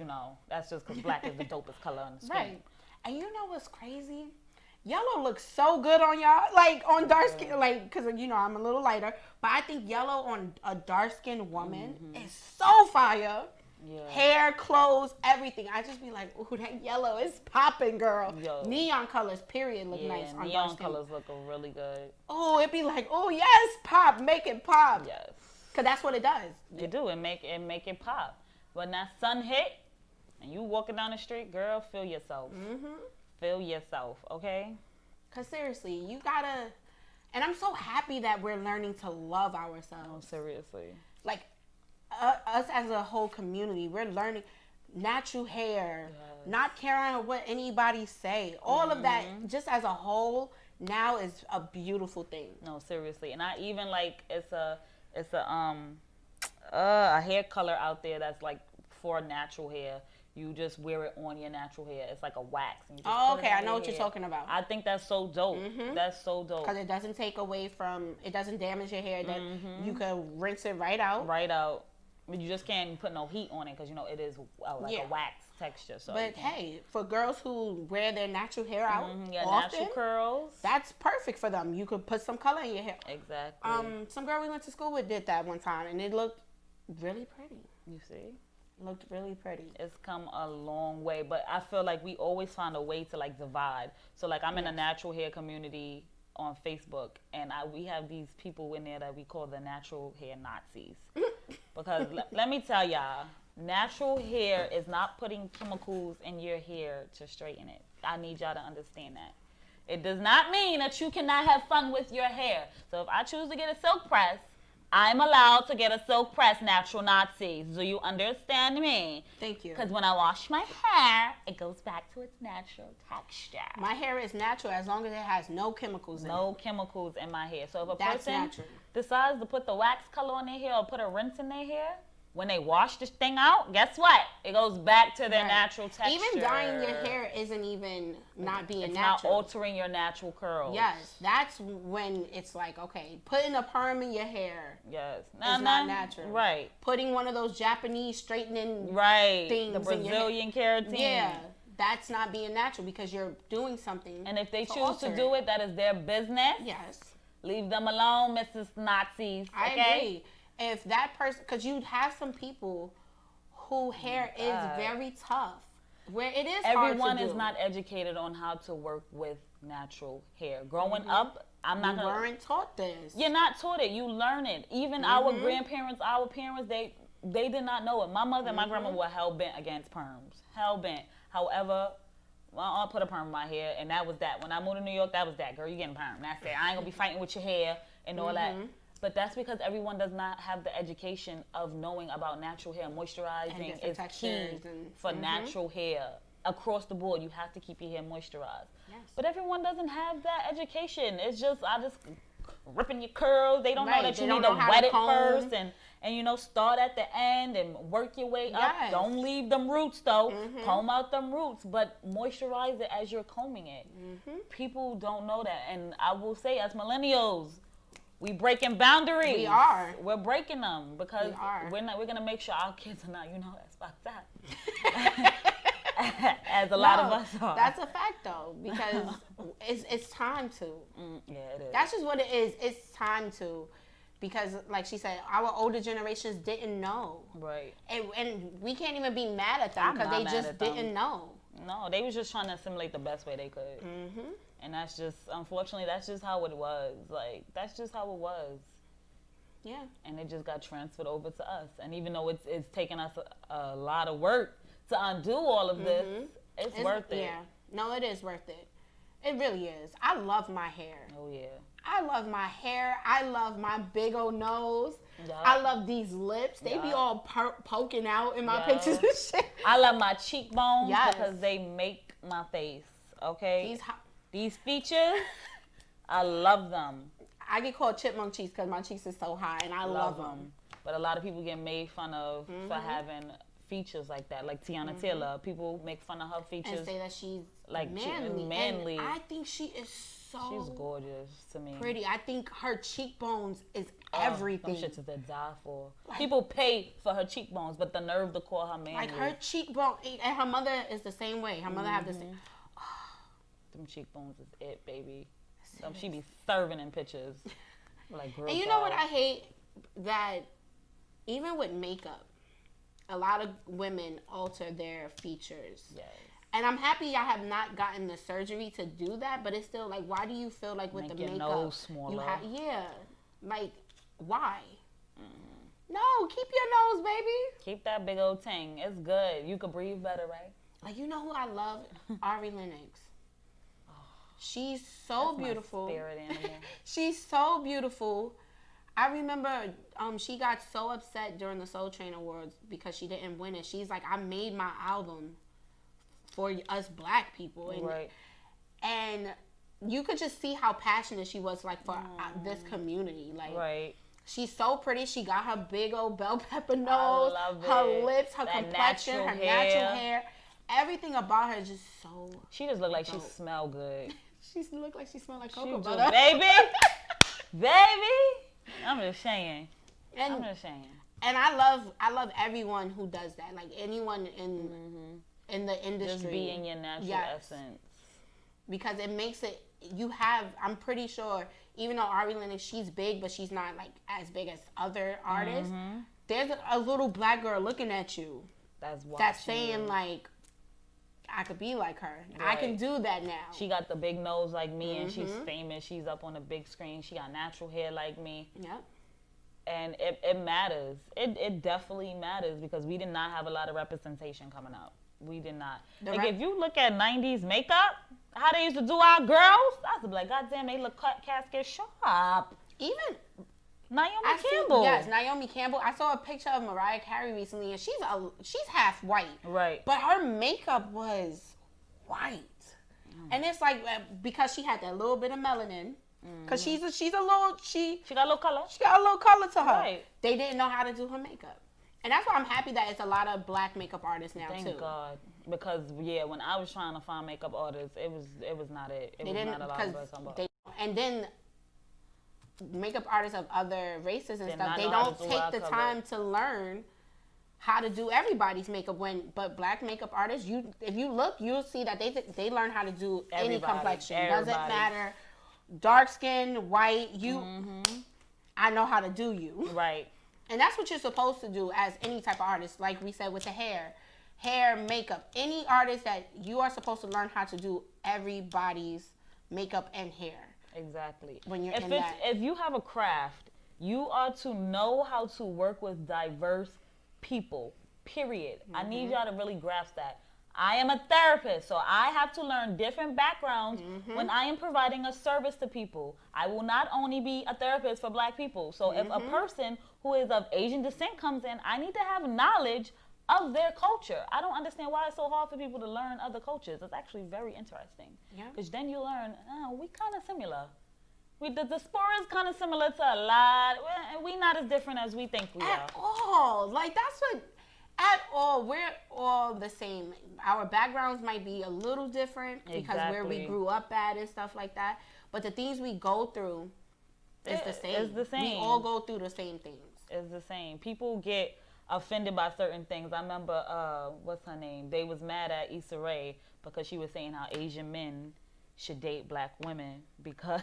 that's just because black is the dopest color on the skin. Right. And you know what's crazy? Yellow looks so good on y'all, like on dark skin, like, because, I'm a little lighter. But I think yellow on a dark-skinned woman is so fire. Yeah. Hair, clothes, everything. I just be like, ooh, that yellow is popping, girl. Yo. Neon colors, period, look nice on dark skin. Neon colors look really good. Oh, it be like, oh, yes, pop, make it pop. Yes. Because that's what it does. It do. It make it pop. When that sun hit and you walking down the street, girl, feel yourself. Feel yourself, okay? Because seriously, you gotta, and I'm so happy that we're learning to love ourselves. Oh, seriously. Like, us as a whole community, we're learning natural hair, not caring what anybody say. All of that, just as a whole, now is a beautiful thing. No, seriously. And I even like, it's a hair color out there that's like for natural hair. You just wear it on your natural hair. It's like a wax. And you just okay. I know what you're talking about. I think that's so dope. That's so dope. Because it doesn't take away from, it doesn't damage your hair. That you can rinse it right out. Right out. But you just can't put no heat on it because, it is like a wax texture. So but hey, for girls who wear their natural hair out often, natural curls, that's perfect for them. You could put some color in your hair. Exactly. Some girl we went to school with did that one time, and it looked really pretty. You see? Looked really pretty. It's come a long way, but I feel like we always find a way to like divide. So like I'm in a natural hair community on Facebook, and we have these people in there that we call the natural hair Nazis. Because let me tell y'all, natural hair is not putting chemicals in your hair to straighten it. I need y'all to understand that. It does not mean that you cannot have fun with your hair. So if I choose to get a silk press, I'm allowed to get a silk press, natural Nazis. Do you understand me? Thank you. Because when I wash my hair, it goes back to its natural texture. My hair is natural as long as it has no chemicals in it. No chemicals in my hair. So if a person decides to put the wax color on their hair or put a rinse in their hair, when they wash this thing out, guess what? It goes back to their natural texture. Even dyeing your hair isn't even not being it's natural. It's not altering your natural curls. Yes, that's when it's like, okay, putting a perm in your hair. Yes. It's not natural. Right. Putting one of those Japanese straightening things. The Brazilian keratin. Yeah. That's not being natural because you're doing something. And if they choose to do it, that is their business. Yes. Leave them alone, Mrs. Nazis. Okay? I agree. If that person, because you have some people who hair is very tough, where it is everyone hard to is do. not educated on how to work with natural hair. Growing up, You weren't taught this. You're not taught it. You learn it. Even our grandparents, our parents, they did not know it. My mother and my grandma were hell bent against perms. Hell bent. However, my aunt put a perm in my hair, and that was that. When I moved to New York, that was that. Girl, you getting perm. That's it. I ain't gonna be fighting with your hair and all that. But that's because everyone does not have the education of knowing about natural hair. Moisturizing is key for natural hair. Across the board, you have to keep your hair moisturized. Yes. But everyone doesn't have that education. It's just, ripping your curls. They don't know that you need to wet it first and start at the end and work your way up. Don't leave them roots, though. Comb out them roots, but moisturize it as you're combing it. People don't know that. And I will say, as millennials, we breaking boundaries. We are. We're breaking them because we're gonna make sure our kids are not, that's fucked up. As a lot of us are. That's a fact though, because it's time to. Yeah, it is. That's just what it is. It's time to, because like she said, our older generations didn't know. Right. And we can't even be mad at them because they just didn't know. No, they was just trying to assimilate the best way they could. And that's just, unfortunately, that's just how it was. Like, that's just how it was. Yeah. And it just got transferred over to us. And even though it's taken us a lot of work to undo all of this, it's worth it. Yeah. No, it is worth it. It really is. I love my hair. Oh, yeah. I love my hair. I love my big old nose. Yep. I love these lips. They be all poking out in my pictures and shit. I love my cheekbones because they make my face, okay? These features, I love them. I get called chipmunk cheeks because my cheeks are so high, and I love them. But a lot of people get made fun of for having features like that, like Tiana Taylor. People make fun of her features and say that she's like manly. And I think she is she's gorgeous to me. Pretty. I think her cheekbones is everything. Them shits is to die for. Like, people pay for her cheekbones, but the nerve to call her manly. Like her cheekbone, and her mother is the same way. Her mother have the same. Them cheekbones is it, baby. She be serving in pictures. Like, girl, and you know what I hate? That even with makeup, a lot of women alter their features. Yes. And I'm happy I have not gotten the surgery to do that, but it's still like, why do you feel like with the makeup, nose smaller. Like, why? No, keep your nose, baby. Keep that big old thing. It's good. You could breathe better, right? Like, you know who I love? Ari Lennox. She's so beautiful. My spirit animal. She's so beautiful. I remember she got so upset during the Soul Train Awards because she didn't win it. She's like, I made my album for us black people. And, and you could just see how passionate she was like for this community. Like, she's so pretty. She got her big old bell pepper nose, her lips, her complexion, her natural hair. Everything about her is just so She just looked like she smelled good. She looked like she smelled like cocoa butter. Baby. I'm just saying. And I love everyone who does that. Like anyone in the industry. Just be in your natural essence. Because it makes it, I'm pretty sure, even though Ari Lennox, she's big, but she's not like as big as other artists. There's a little black girl looking at you. That's saying like, I could be like her. I can do that now. She got the big nose like me, and she's famous. She's up on the big screen. She got natural hair like me. Yep. And it matters. It definitely matters because we did not have a lot of representation coming up. We did not. Like if you look at 90s makeup, how they used to do our girls, I was like, God damn, they look cut casket sharp. Even Naomi Campbell. Yes, Naomi Campbell. I saw a picture of Mariah Carey recently, and she's half white. Right. But her makeup was white. And it's like, because she had that little bit of melanin, because she got a little color. She got a little color to her. Right. They didn't know how to do her makeup. And that's why I'm happy that it's a lot of black makeup artists now, too. Thank God. Because, when I was trying to find makeup artists, it was not it. It was not a lot of us. And then makeup artists of other races and stuff, they don't take the time to learn how to do everybody's makeup. But black makeup artists, if you look, you'll see that they learn how to do any complexion. Doesn't matter, dark skin, white. I know how to do you. Right. And that's what you're supposed to do as any type of artist. Like we said with the hair, makeup. Any artist that you are supposed to learn how to do everybody's makeup and hair. Exactly. When you're if you have a craft, you are to know how to work with diverse people, period. I need y'all to really grasp that. I am a therapist, so I have to learn different backgrounds when I am providing a service to people. I will not only be a therapist for black people. So if a person who is of Asian descent comes in, I need to have knowledge of their culture. I don't understand why it's so hard for people to learn other cultures. It's actually very interesting. Because then you learn, we kind of similar. The diaspora is kind of similar to a lot. We're not as different as we think we are. At all. Like, that's what... At all. We're all the same. Our backgrounds might be a little different because where we grew up at and stuff like that. But the things we go through is the same. It's the same. We all go through the same things. It's the same. People get offended by certain things. I remember, what's her name? They was mad at Issa Rae because she was saying how Asian men should date black women because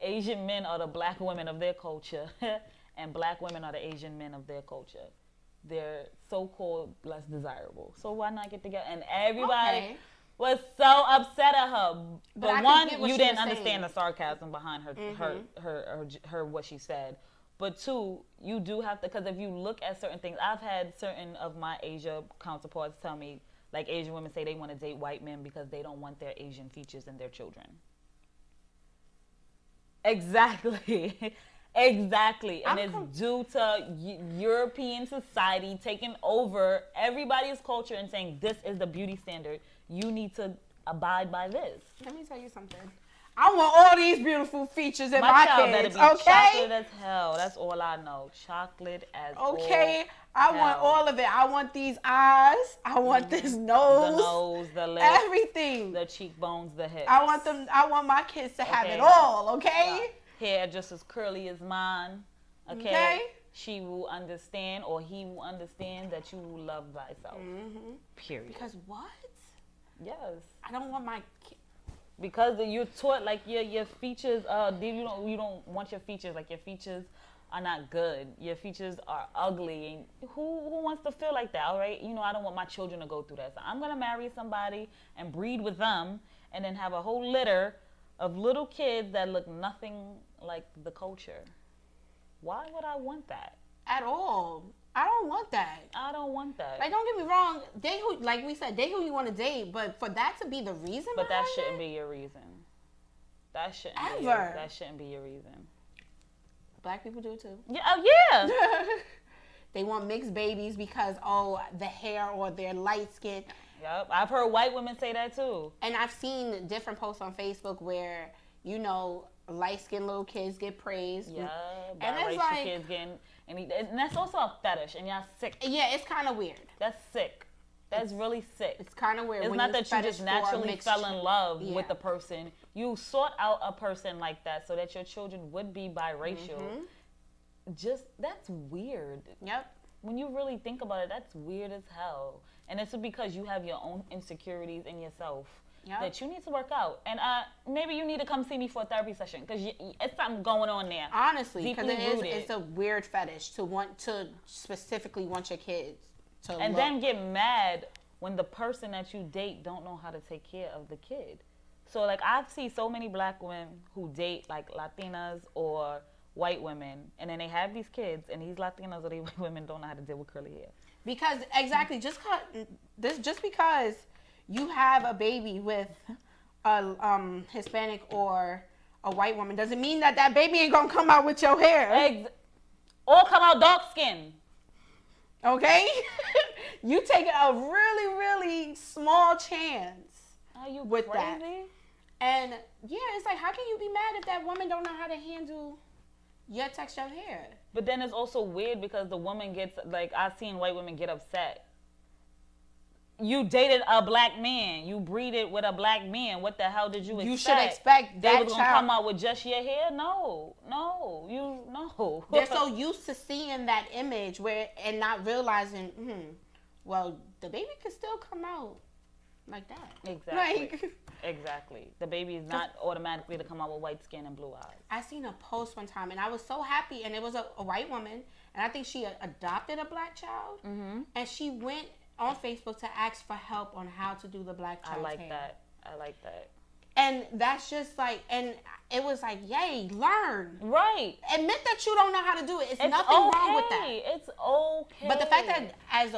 Asian men are the black women of their culture and black women are the Asian men of their culture. They're so-called less desirable. So why not get together? And everybody was so upset at her. But one, you didn't understand the sarcasm behind her what she said. But two, you do have to, because if you look at certain things, I've had certain of my Asia counterparts tell me, like Asian women say they want to date white men because they don't want their Asian features in their children. Exactly. Exactly. And it's due to European society taking over everybody's culture and saying, this is the beauty standard. You need to abide by this. Let me tell you something. I want all these beautiful features in my kids, okay? Chocolate as hell. That's all I know. Chocolate as okay. I want all of it. I want these eyes. I want this nose. The nose, the lips. Everything. The cheekbones, the hips. I want my kids to have it all, okay? Hair just as curly as mine, okay? She will understand, or he will understand, that you will love thyself. Mm-hmm. Period. Because what? Yes. I don't want my because you're taught like your features. You don't want your features, like your features are not good. Your features are ugly, and who wants to feel like that? All right, I don't want my children to go through that. So I'm gonna marry somebody and breed with them, and then have a whole litter of little kids that look nothing like the culture. Why would I want that? At all. I don't want that. I don't want that. Like, don't get me wrong. Date who, like we said, date who you want to date. But for that to be the reason, but that shouldn't be your reason. That shouldn't be your reason. Black people do too. Yeah. Oh yeah. They want mixed babies because the hair or their light skin. Yep, I've heard white women say that too. And I've seen different posts on Facebook where light-skinned little kids get praised. Yeah, and it's like kids getting, and that's also a fetish, and y'all sick. Yeah, it's kind of weird. That's sick. That's really sick. It's kind of weird. It's not that you just naturally fell in love with the person. You sought out a person like that so that your children would be biracial. Mm-hmm. That's weird. Yep. When you really think about it, that's weird as hell. And it's because you have your own insecurities in yourself. Yep. That you need to work out. And maybe you need to come see me for a therapy session because it's something going on there. Honestly, because it's a weird fetish to specifically want your kids to and then get mad when the person that you date don't know how to take care of the kid. So like I've seen so many black women who date like Latinas or white women, and then they have these kids, and these Latinas or these white women don't know how to deal with curly hair. Because just because you have a baby with a Hispanic or a white woman doesn't mean that baby ain't gonna come out with your hair. Or come out dark skin. Okay? You take a really, really small chance with crazy? That. And it's like, how can you be mad if that woman don't know how to handle your texture of hair? But then it's also weird because the woman gets, like, I've seen white women get upset. You dated a black man. You breeded with a black man. What the hell did you expect? You should expect that they was gonna come out with just your hair? No. They're so used to seeing that image and not realizing, well, the baby could still come out like that. Exactly. Exactly. The baby is not automatically to come out with white skin and blue eyes. I seen a post one time, and I was so happy, and it was a white woman, and I think she adopted a black child, and she went on Facebook to ask for help on how to do the black child's hair. I like that. And that's just like, and it was like, yay, learn. Right. Admit that you don't know how to do it. It's nothing wrong with that. It's okay. But the fact that as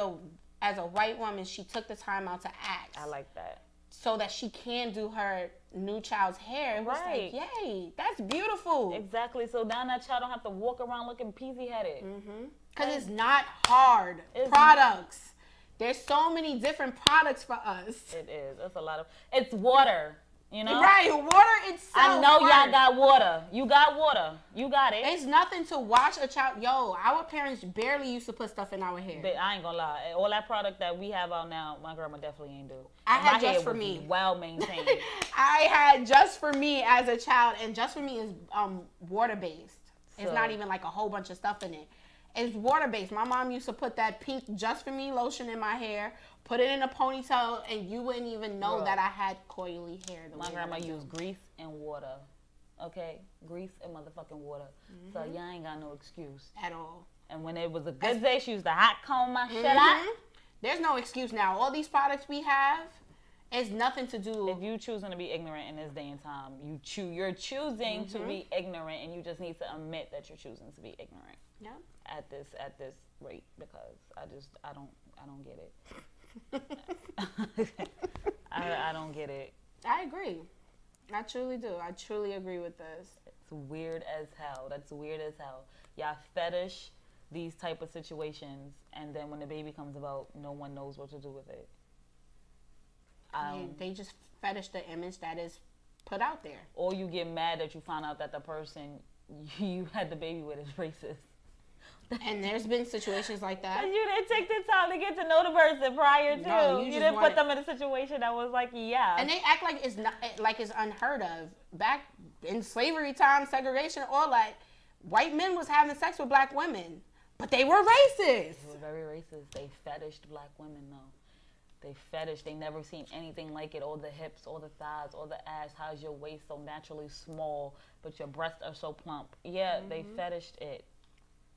a white woman, she took the time out to ask. I like that. So that she can do her new child's hair. It was like, yay, that's beautiful. Exactly. So now that child don't have to walk around looking peasy-headed. Because it's not hard. Products. There's so many different products for us. It is. It's a lot of... It's water, Right. Water itself. I know y'all got water. You got water. You got it. It's nothing to wash a child. Our parents barely used to put stuff in our hair. But I ain't gonna lie. All that product that we have out now, my grandma definitely ain't do. I had Just For Me. Well maintained. I had Just For Me as a child, and Just For Me is water-based. It's not even like a whole bunch of stuff in it. It's water-based. My mom used to put that pink Just For Me lotion in my hair, put it in a ponytail, and you wouldn't even know that I had coily hair. My grandma used grease and water. Okay? Grease and motherfucking water. So y'all ain't got no excuse. At all. And when it was a good day, she used to hot comb my shit out. There's no excuse now. All these products we have, It's nothing to do. If you choosing to be ignorant in this day and time, you're choosing to be ignorant, and you just need to admit that you're choosing to be ignorant. Yeah. At this rate, because I don't get it. I don't get it. I agree. I truly do. I truly agree with this. It's weird as hell. That's weird as hell. Y'all fetish these type of situations, and then when the baby comes about, no one knows what to do with it. They just fetish the image that is put out there. Or you get mad that you found out that the person you had the baby with is racist. And there's been situations like that. And you didn't take the time to get to know the person prior to. No, you didn't put them in a situation that was like, yeah. And they act like it's not, like it's unheard of. Back in slavery time, segregation, all that, white men was having sex with black women, but they were racist. They were very racist. They fetished black women, though. They fetish. They never seen anything like it. All the hips, all the thighs, all the ass. How's your waist so naturally small, but your breasts are so plump? Yeah, they fetished it.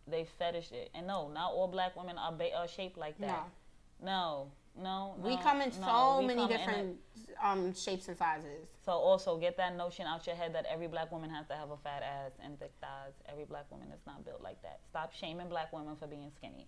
They fetished it. And no, not all black women are shaped like that. No. We come in so many different shapes and sizes. So also get that notion out your head that every black woman has to have a fat ass and thick thighs. Every black woman is not built like that. Stop shaming black women for being skinny.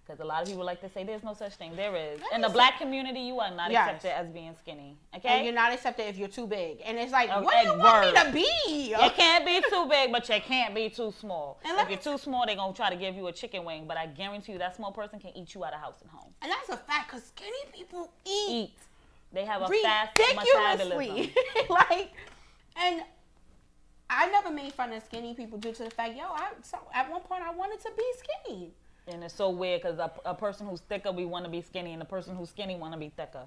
Because a lot of people like to say there's no such thing. There is. In the black community, you are not accepted as being skinny. Okay? And you're not accepted if you're too big. And it's like, what do you want me to be? You can't be too big, but you can't be too small. And if you're too small, they're going to try to give you a chicken wing. But I guarantee you that small person can eat you out of house and home. And that's a fact, because skinny people eat. They have a fast metabolism. And I never made fun of skinny people due to the fact, at one point I wanted to be skinny. And it's so weird because a person who's thicker, we want to be skinny, and the person who's skinny want to be thicker.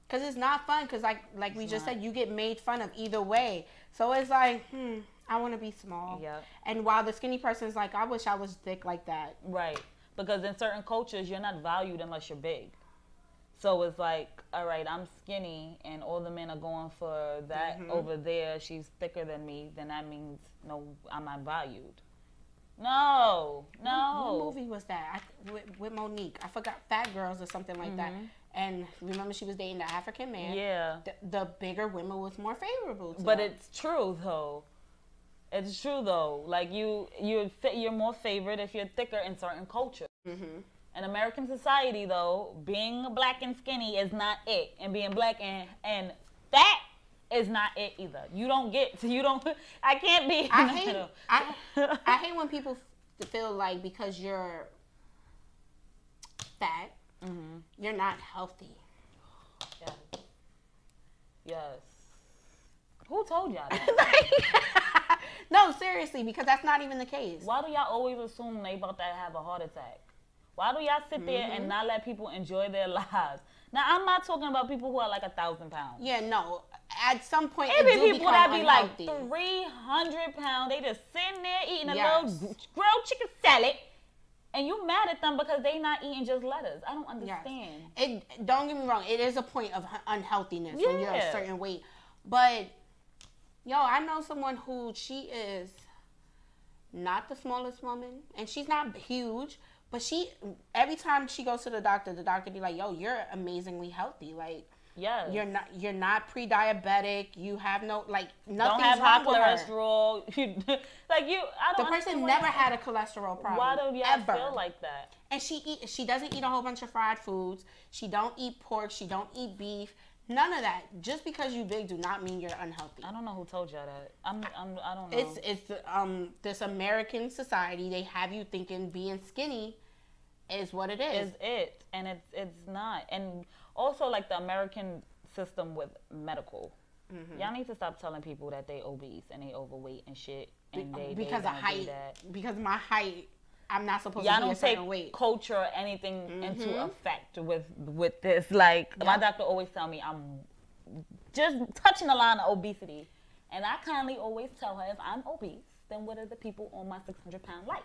Because it's not fun, because like we just said, you get made fun of either way. So it's like, I want to be small. Yeah. And while the skinny person's like, I wish I was thick like that. Right. Because in certain cultures, you're not valued unless you're big. So it's like, all right, I'm skinny, and all the men are going for that over there. She's thicker than me. Then that means, no, I'm not valued. No. What movie was that? With Monique. I forgot, Fat Girls or something like that. And remember, she was dating the African man. Yeah. The bigger women was more favorable to But her. it's true, though. It's true, though. Like, you're more favored if you're thicker in certain cultures. In American society, though, being black and skinny is not it. And being black and fat is not it either. I can't be. I hate when people feel like because you're fat, you're not healthy. Yes. Who told y'all that? No, seriously, because that's not even the case. Why do y'all always assume they about to have a heart attack? Why do y'all sit there and not let people enjoy their lives? Now, I'm not talking about people who are like 1,000 pounds. Yeah, no. At some point, it do people that be unhealthy. like 300 pounds. They just sitting there eating a little grilled chicken salad, and you mad at them because they not eating just lettuce. I don't understand. Don't get me wrong. It is a point of unhealthiness when you're a certain weight. But, I know someone who she is not the smallest woman, and she's not huge. But every time she goes to the doctor be like, you're amazingly healthy. Like, you're not pre-diabetic. You have nothing. Don't have high cholesterol. The person never had a cholesterol problem. Why do y'all feel like that? And she doesn't eat a whole bunch of fried foods. She don't eat pork. She don't eat beef. None of that. Just because you big do not mean you're unhealthy. I don't know who told y'all that. I don't know. It's this American society. They have you thinking being skinny is what it is. And it's not. And also like the American system with medical. Y'all need to stop telling people that they obese and they overweight and shit. And because of height. Because of my height, I'm not supposed to be a certain weight. Y'all don't take culture or anything into effect with this. Like, my doctor always tell me I'm just touching the line of obesity. And I kindly always tell her, if I'm obese, then what are the people on my 600-pound like?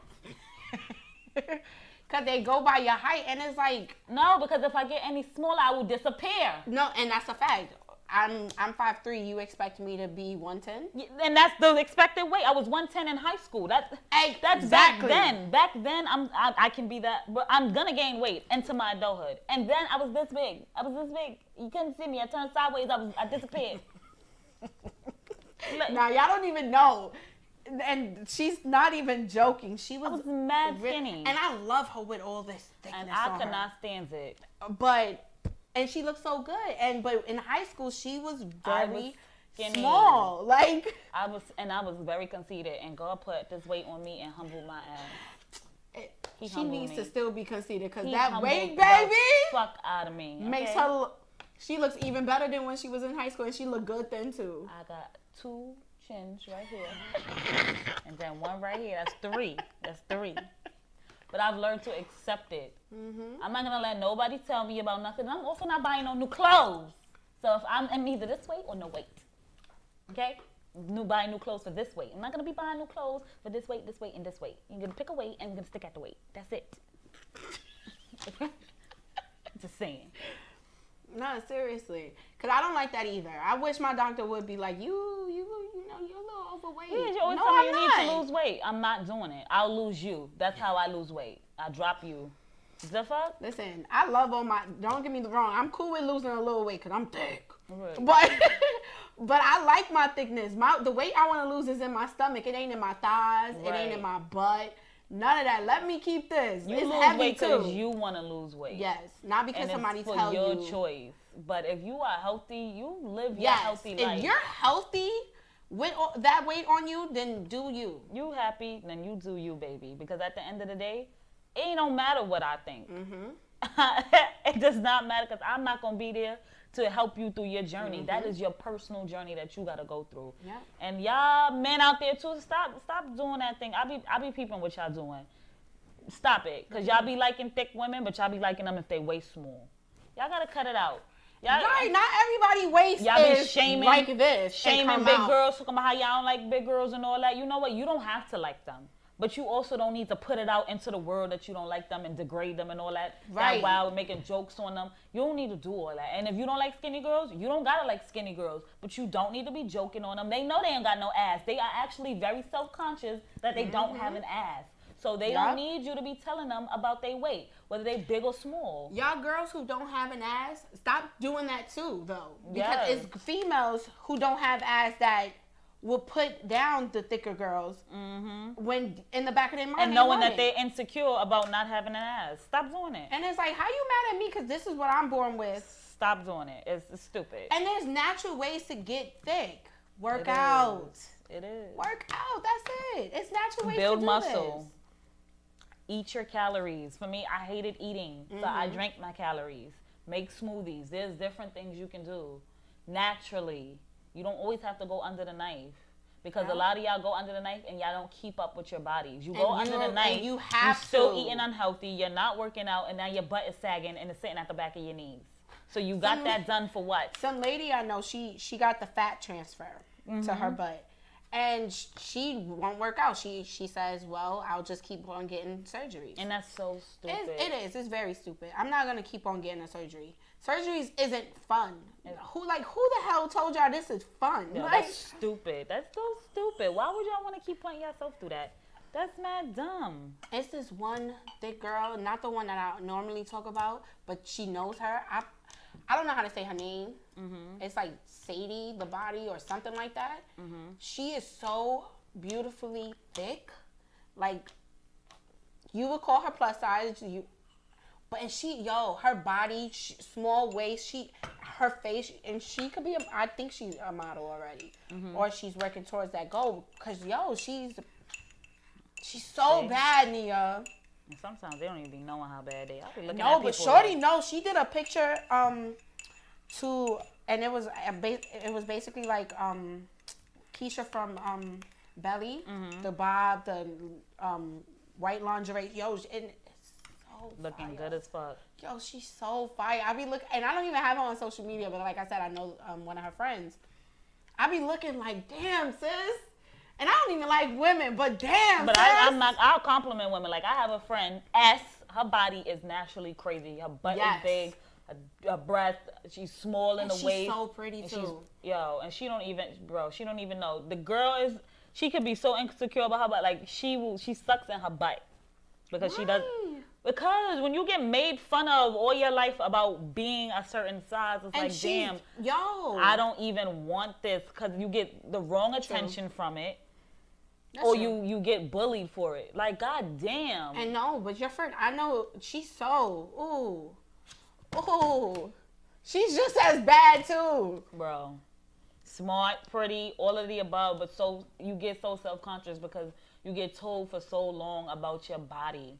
Because they go by your height, and it's like... No, because if I get any smaller, I will disappear. No, and that's a fact. I'm 5'3", you expect me to be 110? And that's the expected weight. I was 110 in high school. That's exactly. Back then, I can be that, but I'm gonna gain weight into my adulthood. And then I was this big. You couldn't see me. I turned sideways. I disappeared. Now y'all don't even know. And she's not even joking. She was mad skinny. And I love her with all this thickness. And I could not stand it. And she looked so good. But in high school, she was very small. Like I was very conceited. And God put this weight on me and humbled my ass. She needs to still be conceited because that weight, baby, fuck out of me. Okay? Makes her. She looks even better than when she was in high school, and she looked good then too. I got 2 chins right here, and then 1 right here. That's 3. But I've learned to accept it. Mm-hmm. I'm not gonna let nobody tell me about nothing. I'm also not buying no new clothes. So if I'm either this weight or no weight, okay? Buying new clothes for this weight. I'm not gonna be buying new clothes for this weight, and this weight. You're gonna pick a weight and you're gonna stick at the weight. That's it. Just saying. No, seriously, because I don't like that either. I wish my doctor would be like, you know, you're a little overweight. Yeah, you always tell me you need to lose weight. I'm not doing it. I'll lose you. That's how I lose weight. I drop you. The fuck? Listen, I love don't get me wrong. I'm cool with losing a little weight because I'm thick. Right. But I like my thickness. The weight I want to lose is in my stomach. It ain't in my thighs. Right. It ain't in my butt. None of that. Let me keep this. You lose weight because you want to lose weight. Yes, not because somebody tells you. It's for your choice. But if you are healthy, you live your healthy life. If you're healthy with that weight on you, then do you. You happy, then you do you, baby. Because at the end of the day, it don't matter what I think. Mm-hmm. It does not matter because I'm not going to be there to help you through your journey. Mm-hmm. That is your personal journey that you got to go through. Yeah. And y'all men out there too, stop doing that thing. I be peeping what y'all doing. Stop it. Because y'all be liking thick women, but y'all be liking them if they waist small. Y'all got to cut it out. Right, not everybody waist is shaming, like this. Shaming big girls, talking about how y'all don't like big girls and all that. You know what? You don't have to like them. But you also don't need to put it out into the world that you don't like them and degrade them and all that. Right. That wild, making jokes on them. You don't need to do all that. And if you don't like skinny girls, you don't gotta like skinny girls. But you don't need to be joking on them. They know they ain't got no ass. They are actually very self-conscious that they don't have an ass. So they don't need you to be telling them about their weight, whether they big or small. Y'all girls who don't have an ass, stop doing that too, though. Because it's females who don't have ass that will put down the thicker girls when in the back of their mind. And knowing that they're insecure about not having an ass. Stop doing it. And it's like, how you mad at me because this is what I'm born with? Stop doing it. It's stupid. And there's natural ways to get thick. Work out. It is. Work out. That's it. It's natural ways to build do muscle. This. Eat your calories. For me, I hated eating. So I drank my calories. Make smoothies. There's different things you can do naturally. You don't always have to go under the knife. Because a lot of y'all go under the knife and y'all don't keep up with your bodies. You go under the knife, you're still eating unhealthy, you're not working out, and now your butt is sagging and it's sitting at the back of your knees. So you got that done for what? Some lady I know, she got the fat transfer to her butt. And she won't work out. She says, well, I'll just keep on getting surgeries. And that's so stupid. It is. It's very stupid. I'm not going to keep on getting a surgery. Surgeries isn't fun. Who the hell told y'all this is fun? No, that's stupid. That's so stupid. Why would y'all want to keep putting yourself through that? That's mad dumb. It's this one thick girl, not the one that I normally talk about, but she knows her. I don't know how to say her name. It's like Sadie the Body or something like that. She is so beautifully thick. Like, you would call her plus size. Her body, small waist, her face, and she could be, I think she's a model already. Or she's working towards that goal. Because, she's so bad, Nia. And sometimes they don't even be knowing how bad they are. Looking no, at but Shorty knows. She did a picture and it was basically like Keisha from Belly, the bob, the white lingerie. And it's so looking fire. good as fuck. She's so fire. I be looking, and I don't even have her on social media, but like I said, I know one of her friends. I be looking like, damn, sis. And I don't even like women, but damn. But I'll compliment women. Like, I have a friend, S. Her body is naturally crazy. Her butt is big. a breast. She's small in the waist. She's so pretty too. And she don't even know. The girl she could be so insecure about her butt, like she sucks in her butt because she does. Because when you get made fun of all your life about being a certain size, it's like, damn, I don't even want this, because you get the wrong attention from it. Or you get bullied for it. Like, god damn. And no, but your friend, I know, she's so, ooh. She's just as bad too. Bro. Smart, pretty, all of the above, but so you get so self-conscious because you get told for so long about your body.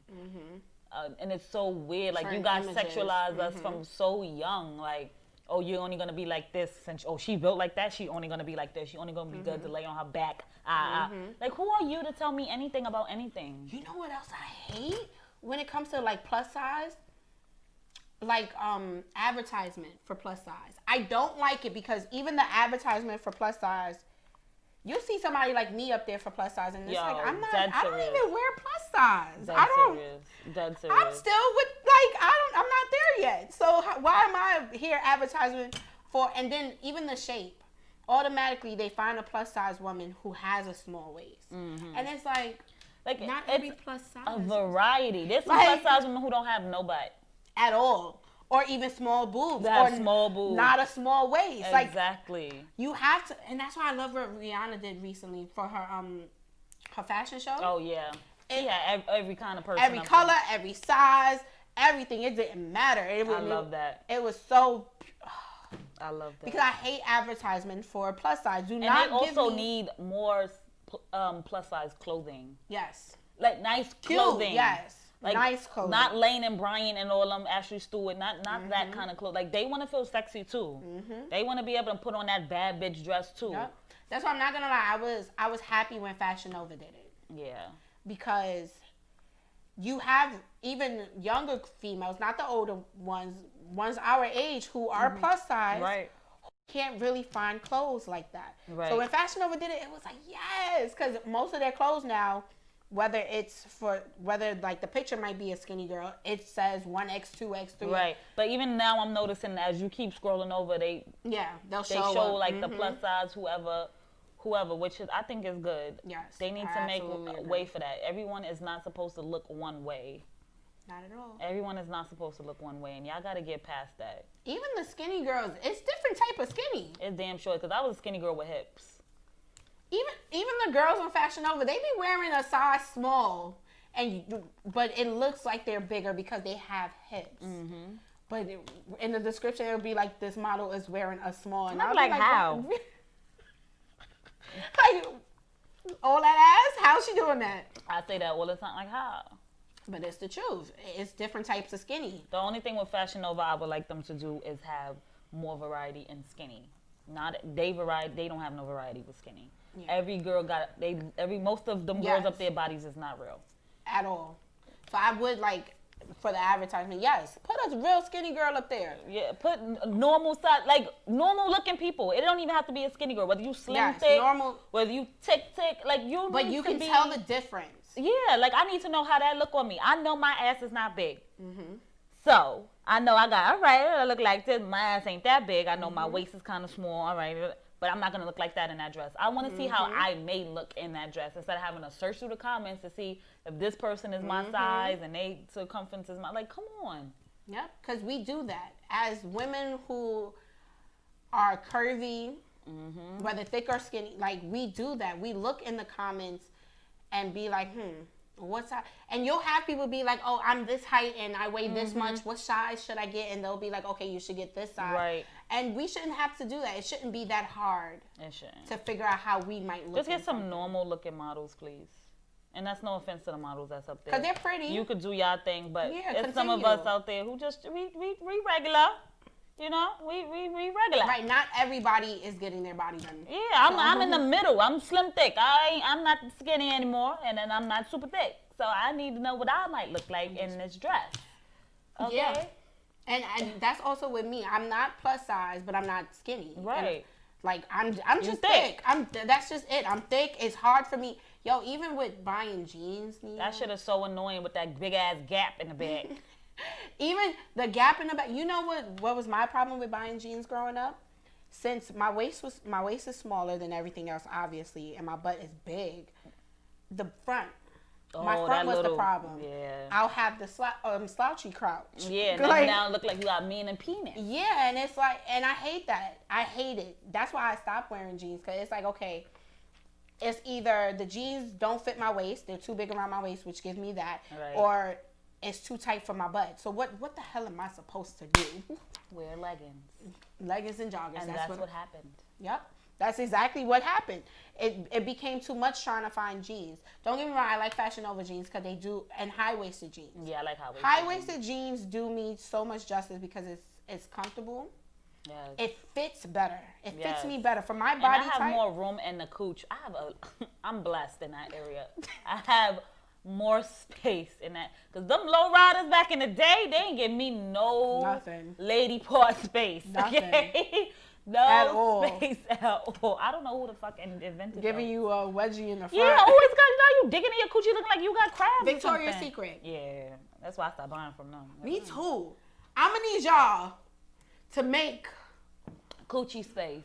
And it's so weird. Like, you guys sexualize us from so young. Like, oh, you're only going to be like this. Since, she built like that, she only going to be like this. She only going to be good to lay on her back. Like, who are you to tell me anything about anything? You know what else I hate? When it comes to, like, plus size? Like, advertisement for plus size. I don't like it because even the advertisement for plus size, you'll see somebody like me up there for plus size, and it's like, I don't even wear plus size. Dead serious. I'm still with, like, I'm not there yet. So why am I here advertising for, and then even the shape, automatically they find a plus size woman who has a small waist. And it's like not every plus size. A variety. There's some plus size women who don't have no butt. At all. Or even small boobs. Small boobs. Not a small waist. Exactly. Like, you have to, and that's why I love what Rihanna did recently for her fashion show. Oh yeah. Every kind of person. Every color, every size, everything. It didn't matter. I love that. It was so. I love that. Because I hate advertisement for plus size. They also need more plus size clothing. Yes. Like nice clothing. Yes. Like, nice clothing. Not Lane and Brian and all them, Ashley Stewart, not that kind of clothes. Like, they want to feel sexy too. They want to be able to put on that bad bitch dress too. Yep. That's why I'm not gonna lie. I was happy when Fashion Nova did it. Yeah. Because you have even younger females, not the older ones our age who are plus size, right? Who can't really find clothes like that. Right. So when Fashion Nova did it, it was like yes, because most of their clothes now, whether like the picture might be a skinny girl, it says 1X, 2X, 3X. Right. But even now I'm noticing as you keep scrolling over, they'll show like the plus size whoever, which is, I think is good. Yes. They need to make a way for that. Everyone is not supposed to look one way. Not at all. Everyone is not supposed to look one way, and y'all got to get past that. Even the skinny girls, it's different type of skinny. It's damn sure, because I was a skinny girl with hips. Even the girls on Fashion Nova, they be wearing a size small, but it looks like they're bigger because they have hips. But in the description, it would be like this model is wearing a small. And I'm like, how? Like, all that ass? How's she doing that? I say that all the time, like, how? But it's the truth. It's different types of skinny. The only thing with Fashion Nova I would like them to do is have more variety in skinny. They don't have no variety with skinny. Yeah. Every girl most of them girls up their bodies is not real. At all. So I would like, for the advertisement, yes, put a real skinny girl up there. Yeah, put normal size, like normal looking people. It don't even have to be a skinny girl. Whether you slim, thick, normal, whether you tick, like you. But you can tell the difference. Yeah, like I need to know how that look on me. I know my ass is not big. So I know I look like this. My ass ain't that big. I know my waist is kind of small. All right. But I'm not going to look like that in that dress. I want to see how I may look in that dress instead of having to search through the comments to see if this person is my size and their circumference is my... Like, come on. Yep, because we do that. As women who are curvy, whether thick or skinny, like, we do that. We look in the comments and be like, what's that? And you'll have people be like, oh, I'm this height and I weigh this much. What size should I get? And they'll be like, okay, you should get this size. Right. And we shouldn't have to do that. It shouldn't be that hard. It shouldn't. To figure out how we might look. Just get some normal looking models, please. And that's no offense to the models that's up there. Because they're pretty. You could do y'all thing, but there's some of us out there who just, we regular. You know, we regular. Right, not everybody is getting their body done. Yeah, I'm in the middle. I'm slim thick. I'm not skinny anymore, and then I'm not super thick. So I need to know what I might look like in this dress. Okay? Yeah. And that's also with me. I'm not plus size, but I'm not skinny. Right. And, like, I'm just thick. That's just it. I'm thick. It's hard for me. Yo, even with buying jeans, that shit is so annoying with that big ass gap in the back. Even the gap in the back. You know what was my problem with buying jeans growing up? Since my waist is smaller than everything else, obviously, and my butt is big. The front. My front was the problem. Yeah. I'll have the slouchy crouch. Yeah, and like, now it look like you got mean and penis. Yeah, and it's like, and I hate that. I hate it. That's why I stopped wearing jeans, because it's like, okay, it's either the jeans don't fit my waist, they're too big around my waist, which gives me that, right. Or it's too tight for my butt. So what the hell am I supposed to do? Wear leggings. Leggings and joggers. And that's what happened. Yep. That's exactly what happened. It became too much trying to find jeans. Don't get me wrong, I like Fashion Nova jeans because they do, and high-waisted jeans. Yeah, I like high-waisted High-waisted jeans do me so much justice because it's comfortable. Yes. It fits better. It fits me better for my body type. And I have more room in the cooch. I'm blessed in that area. I have more space in that. Because them low riders back in the day, they ain't give me nothing. Lady part space. Nothing. Okay? No at all. Space at all. I don't know who the fuck invented Giving you a wedgie in the front. Yeah, always got, you digging in your coochie looking like you got crabs. Victoria's Secret. Yeah, that's why I stopped buying from them. Me too. I'm gonna need y'all to make coochie space.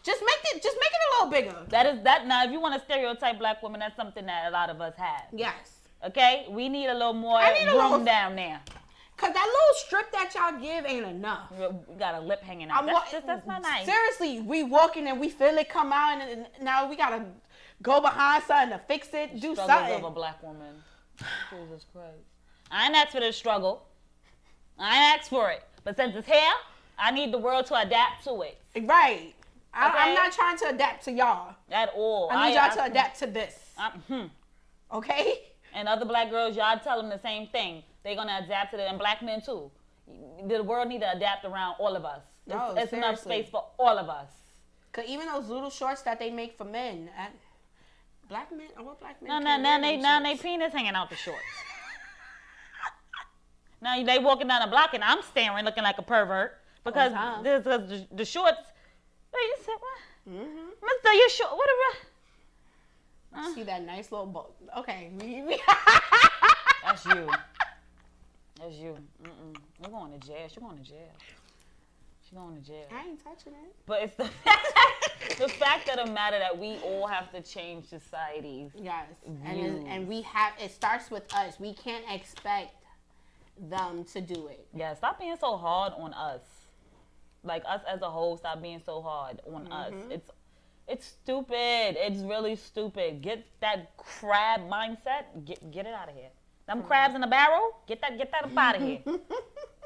Just make it a little bigger. That now, if you want to stereotype black women, that's something that a lot of us have. Yes. Okay? We need a little more room down there. Cause that little strip that y'all give ain't enough. We got a lip hanging out. That's not nice. Seriously, we walking and we feel it come out, and now we gotta go behind something to fix it, do something. Struggles of a black woman. Jesus Christ. I ain't asked for this struggle. I ain't asked for it. But since it's here, I need the world to adapt to it. Right. I'm not trying to adapt to y'all. At all. I need y'all to adapt to this. Okay? And other black girls, y'all tell them the same thing. They're going to adapt to it, and black men too. The world need to adapt around all of us. It's enough space for all of us. Because even those little shorts that they make for men, black men, or what black men? Now they penis hanging out the shorts. Now they walking down the block and I'm staring looking like a pervert because the shorts. You said what? Mm-hmm. Mister, you short? What a see that nice little boat. Okay. That's you. That's you. We're going to jail. She's going to jail. She's going to jail. I ain't touching it. But it's the fact of the matter that we all have to change society's yes, and we have. It starts with us. We can't expect them to do it. Yeah, stop being so hard on us. Like us as a whole, stop being so hard on us. It's stupid. It's really stupid. Get that crab mindset. Get it out of here. Them crabs in the barrel. Get that up out of here.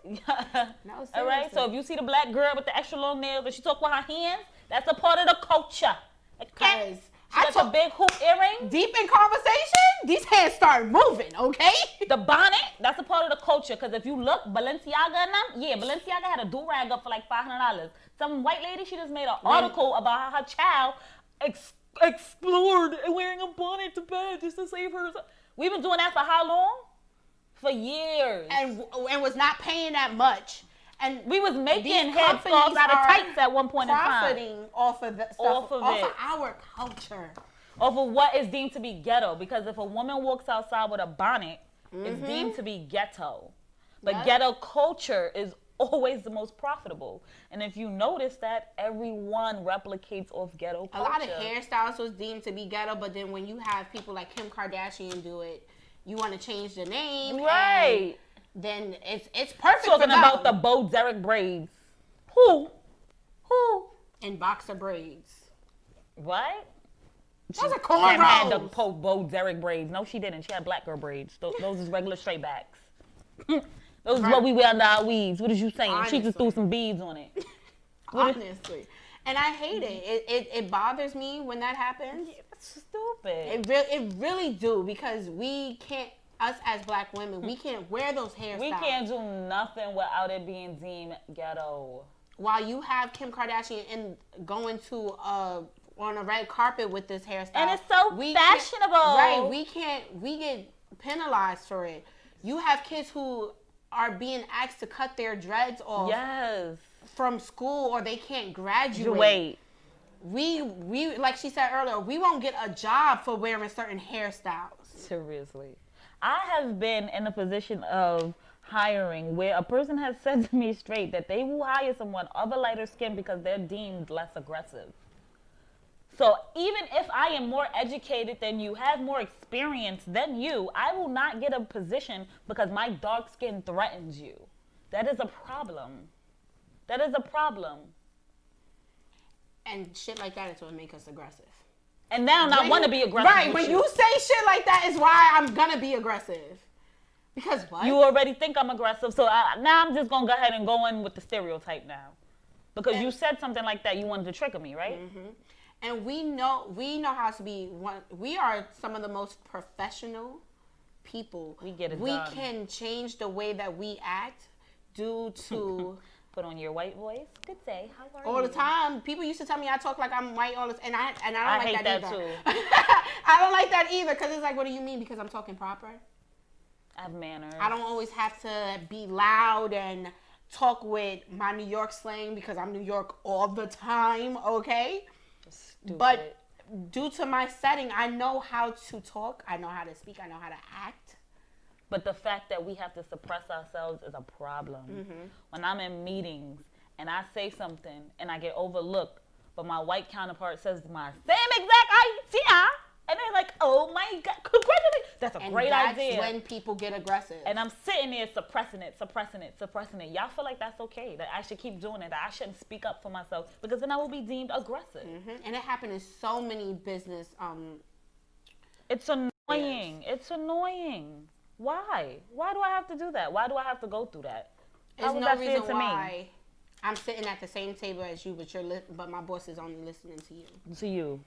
No, all right. So if you see the black girl with the extra long nails, but she talk with her hands, that's a part of the culture. Okay. She got a big hoop earring. Deep in conversation, these hands start moving, okay? The bonnet, that's a part of the culture. Because if you look, Balenciaga and them, Balenciaga had a do-rag up for like $500. Some white lady, she just made an article about how her child explored wearing a bonnet to bed just to save her. We've been doing that for how long? For years. And was not paying that much. And we was making headscarves out of tights at one point in time. Profiting off of the stuff, off of our culture. Off of what is deemed to be ghetto. Because if a woman walks outside with a bonnet, it's deemed to be ghetto. But ghetto culture is always the most profitable. And if you notice that, everyone replicates off ghetto culture. A lot of hairstyles was deemed to be ghetto, but then when you have people like Kim Kardashian do it, you want to change the name. Right. Then it's perfect. Talking about the Bo Derek braids. Who? And boxer braids. What? Those are cornrows. Kim had the Bo Derek braids. No, she didn't. She had black girl braids. Those is regular straight backs. Those is what we wear under our weaves. What is you saying? Honestly. She just threw some beads on it. Honestly. And I hate it. It bothers me when that happens. Yeah, that's stupid. It really do, because we can't. Us as black women, we can't wear those hairstyles. We can't do nothing without it being deemed ghetto. While you have Kim Kardashian going to on a red carpet with this hairstyle, and it's so fashionable. Right? We get penalized for it. You have kids who are being asked to cut their dreads off. Yes. From school, or they can't graduate. We like she said earlier, we won't get a job for wearing certain hairstyles. Seriously. I have been in a position of hiring where a person has said to me straight that they will hire someone of a lighter skin because they're deemed less aggressive. So even if I am more educated than you, have more experience than you, I will not get a position because my dark skin threatens you. That is a problem. That is a problem. And shit like that is what makes us aggressive. And now I want to be aggressive. Right, when you say shit like that is why I'm going to be aggressive. Because what? You already think I'm aggressive, so now I'm just going to go ahead and go in with the stereotype now. Because you said something like that, you wanted to trigger me, right? Mm-hmm. And we know how to be one. We are some of the most professional people. We get it We done. can change the way that we act due to... Put on your white voice. Good day. How are you? All the time. People used to tell me I talk like I'm white all the time. And I don't like that either. Too. I don't like that either because it's like, what do you mean? Because I'm talking proper? I have manners. I don't always have to be loud and talk with my New York slang because I'm New York all the time, okay? Stupid. But due to my setting, I know how to talk. I know how to speak. I know how to act. But the fact that we have to suppress ourselves is a problem. Mm-hmm. When I'm in meetings and I say something and I get overlooked, but my white counterpart says my same exact idea, and they're like, oh my God, congratulations. That's a great idea. And that's when people get aggressive. And I'm sitting there suppressing it. Y'all feel like that's okay, that I should keep doing it, that I shouldn't speak up for myself, because then I will be deemed aggressive. Mm-hmm. And it happened in so many business. It's annoying. Yes. It's annoying. Why? Why do I have to do that? Why do I have to go through that? There's no reason why I'm sitting at the same table as you, but my boss is only listening to you. To you.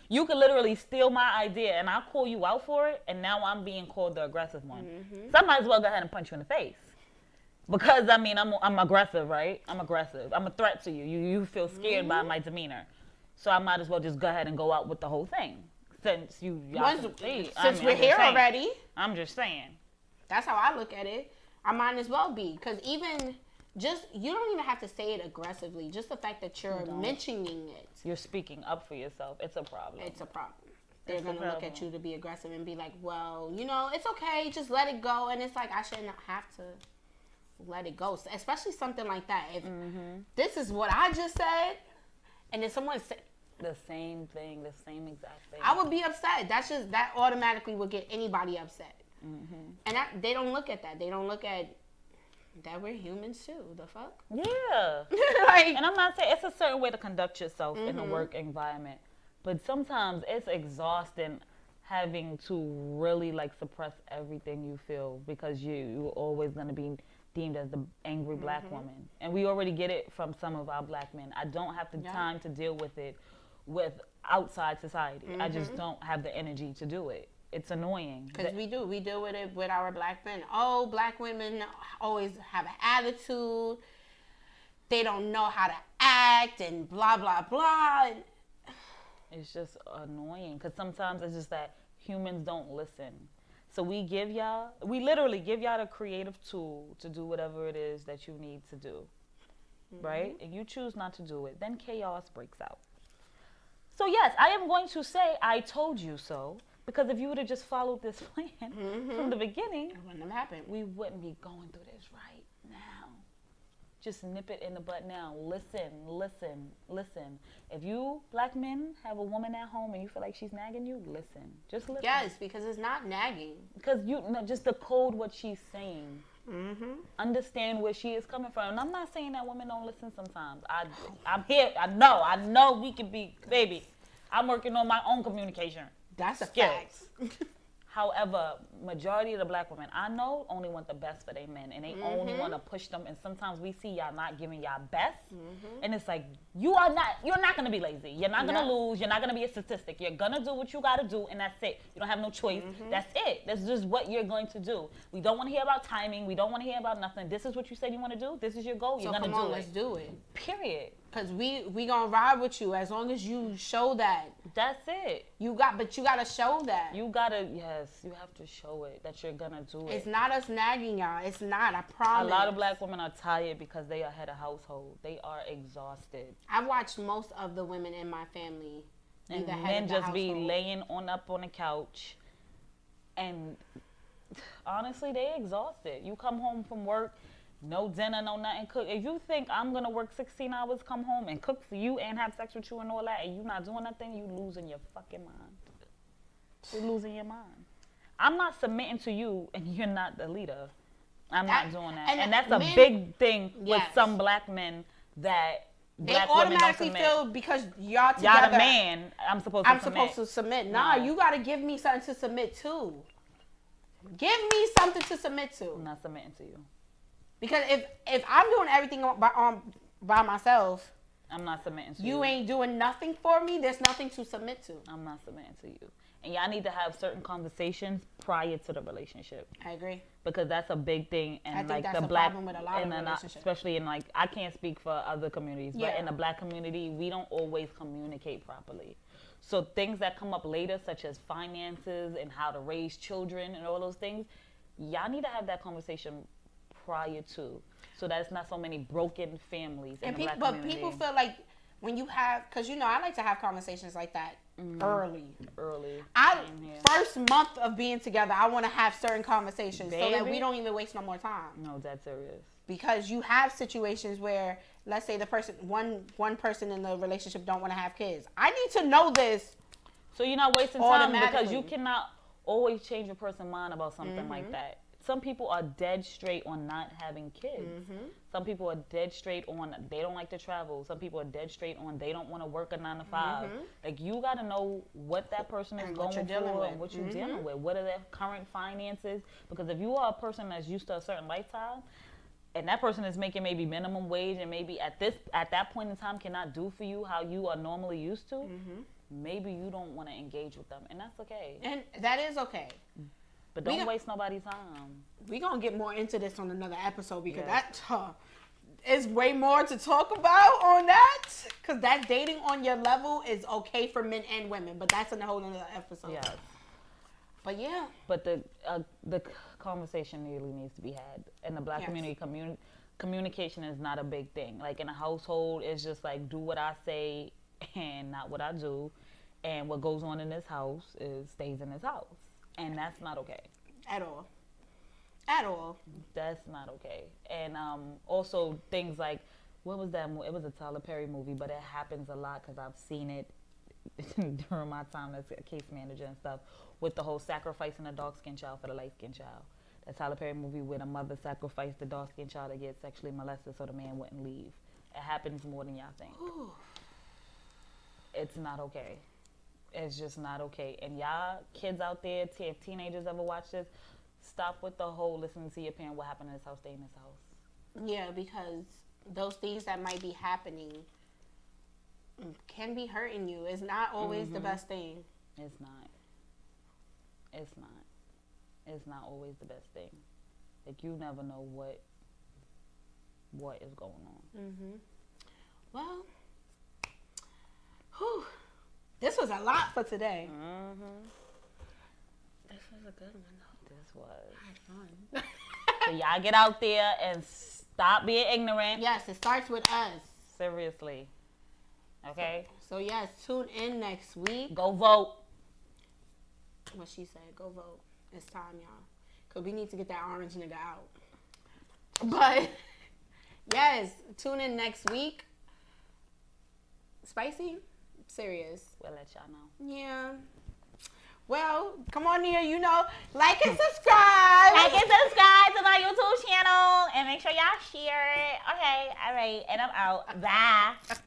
You could literally steal my idea and I'll call you out for it, and now I'm being called the aggressive one. Mm-hmm. So I might as well go ahead and punch you in the face. Because, I mean, I'm aggressive, right? I'm aggressive. I'm a threat to you. You feel scared by my demeanor. So I might as well just go ahead and go out with the whole thing. Since we're here already. I'm just saying. That's how I look at it. I might as well be. Because you don't even have to say it aggressively. Just the fact that you're mentioning it. You're speaking up for yourself. It's a problem. It's a problem. They're going to look at you to be aggressive and be like, well, it's okay. Just let it go. And it's like, I shouldn't have to let it go. Especially something like that. If this is what I just said, and then someone said the same thing, the same exact thing, I would be upset. That automatically would get anybody upset. Mm-hmm. And they don't look at that. They don't look at that we're humans too. The fuck? Yeah. And I'm not saying it's a certain way to conduct yourself in a work environment, but sometimes it's exhausting having to really suppress everything you feel because you're always going to be deemed as the angry black woman. And we already get it from some of our black men. I don't have the time to deal with it with outside society. I just don't have the energy to do it. It's annoying. Because we deal with it with our black men. Oh, black women always have an attitude. They don't know how to act and blah, blah, blah. It's just annoying because sometimes it's just that humans don't listen. So we literally give y'all the creative tool to do whatever it is that you need to do, right? And you choose not to do it, then chaos breaks out. So yes, I am going to say I told you so, because if you would have just followed this plan from the beginning, it wouldn't have happened. We wouldn't be going through this right now. Just nip it in the bud now. Listen. If you black men have a woman at home and you feel like she's nagging you, listen. Just listen. Yes, because it's not nagging. Because just decode what she's saying. Understand where she is coming from. And I'm not saying that women don't listen sometimes. I'm here. I know we can be, baby. I'm working on my own communication. That's a fact. However, majority of the black women I know only want the best for their men, and they only want to push them. And sometimes we see y'all not giving y'all best, and it's like you're not gonna be lazy. You're not gonna lose. You're not gonna be a statistic. You're gonna do what you gotta do, and that's it. You don't have no choice. That's it. That's just what you're going to do. We don't want to hear about timing. We don't want to hear about nothing. This is what you said you want to do. This is your goal. You're gonna do it. Let's do it. Period. Cause we gonna ride with you as long as you show that. That's it. But you gotta show that. You have to show it that you're gonna do it. It's not us nagging y'all. It's not. I promise. A lot of black women are tired because they are head of household. They are exhausted. I've watched most of the women in my family. And men just be laying up on the couch, and Honestly, they exhausted. You come home from work, no dinner, no nothing cook. If you think I'm gonna work 16 hours, come home and cook for you and have sex with you and all that, and you not doing nothing, you losing your fucking mind. You're losing your mind. I'm not submitting to you, and you're not the leader. I'm not doing that, and that's a big thing with some black men that. They automatically feel because y'all together. Y'all the man. I'm supposed to submit. Nah, you gotta give me something to submit to. Give me something to submit to. I'm not submitting to you. Because if I'm doing everything by myself, I'm not submitting to you. You ain't doing nothing for me. There's nothing to submit to. I'm not submitting to you. And y'all need to have certain conversations prior to the relationship. I agree. Because that's a big thing, and I think like that's the a black, problem with a lot of relationships. especially in like I can't speak for other communities, but in the black community, we don't always communicate properly. So things that come up later, such as finances and how to raise children and all those things, y'all need to have that conversation prior to, so that it's not so many broken families in the black community. But people feel like when you have, because I like to have conversations like that early. First month of being together, I want to have certain conversations so that we don't even waste no more time. No, that's serious. Because you have situations where, let's say the person, one person in the relationship don't want to have kids. I need to know this. So you're not wasting time, because you cannot always change a person's mind about something like that. Some people are dead straight on not having kids. Some people are dead straight on they don't like to travel. Some people are dead straight on they don't want to work a 9 to 5. Like, you got to know what that person is going through and what you're dealing with. What are their current finances? Because if you are a person that's used to a certain lifestyle, and that person is making maybe minimum wage, and maybe at that point in time cannot do for you how you are normally used to, maybe you don't want to engage with them, and that's okay. And that is okay. But don't waste nobody's time. We're going to get more into this on another episode, because that is way more to talk about on that. Because that dating on your level is okay for men and women. But that's in a whole other episode. Yes. But yeah. But the conversation really needs to be had. In the black community, communication is not a big thing. Like, in a household, it's just like, do what I say and not what I do. And what goes on in this house stays in this house. And that's not okay. At all. At all. That's not okay. And also things like, what was that movie? It was a Tyler Perry movie, but it happens a lot because I've seen it during my time as a case manager and stuff, with the whole sacrificing a dark-skinned child for the light-skinned child. That Tyler Perry movie where the mother sacrificed the dark-skinned child to get sexually molested so the man wouldn't leave. It happens more than y'all think. Ooh. It's not okay. It's just not okay. And y'all kids out there, if teenagers ever watch this, stop with the whole listening to your parent, what happened in this house, stay in this house. Yeah, because those things that might be happening can be hurting you. It's not always the best thing. It's not. It's not. It's not always the best thing. Like, you never know what is going on. Well, whew. This was a lot for today. This was a good one, though. This was. I had fun. So y'all get out there and stop being ignorant. Yes, it starts with us. Seriously. Okay? So yes, tune in next week. Go vote. What she said, go vote. It's time, y'all. Because we need to get that orange nigga out. But, yes, tune in next week. Spicy? Serious. We'll let y'all know. Yeah. Well, come on here, like and subscribe. Like and subscribe to my YouTube channel. And make sure y'all share it. Okay, all right. And I'm out. Bye.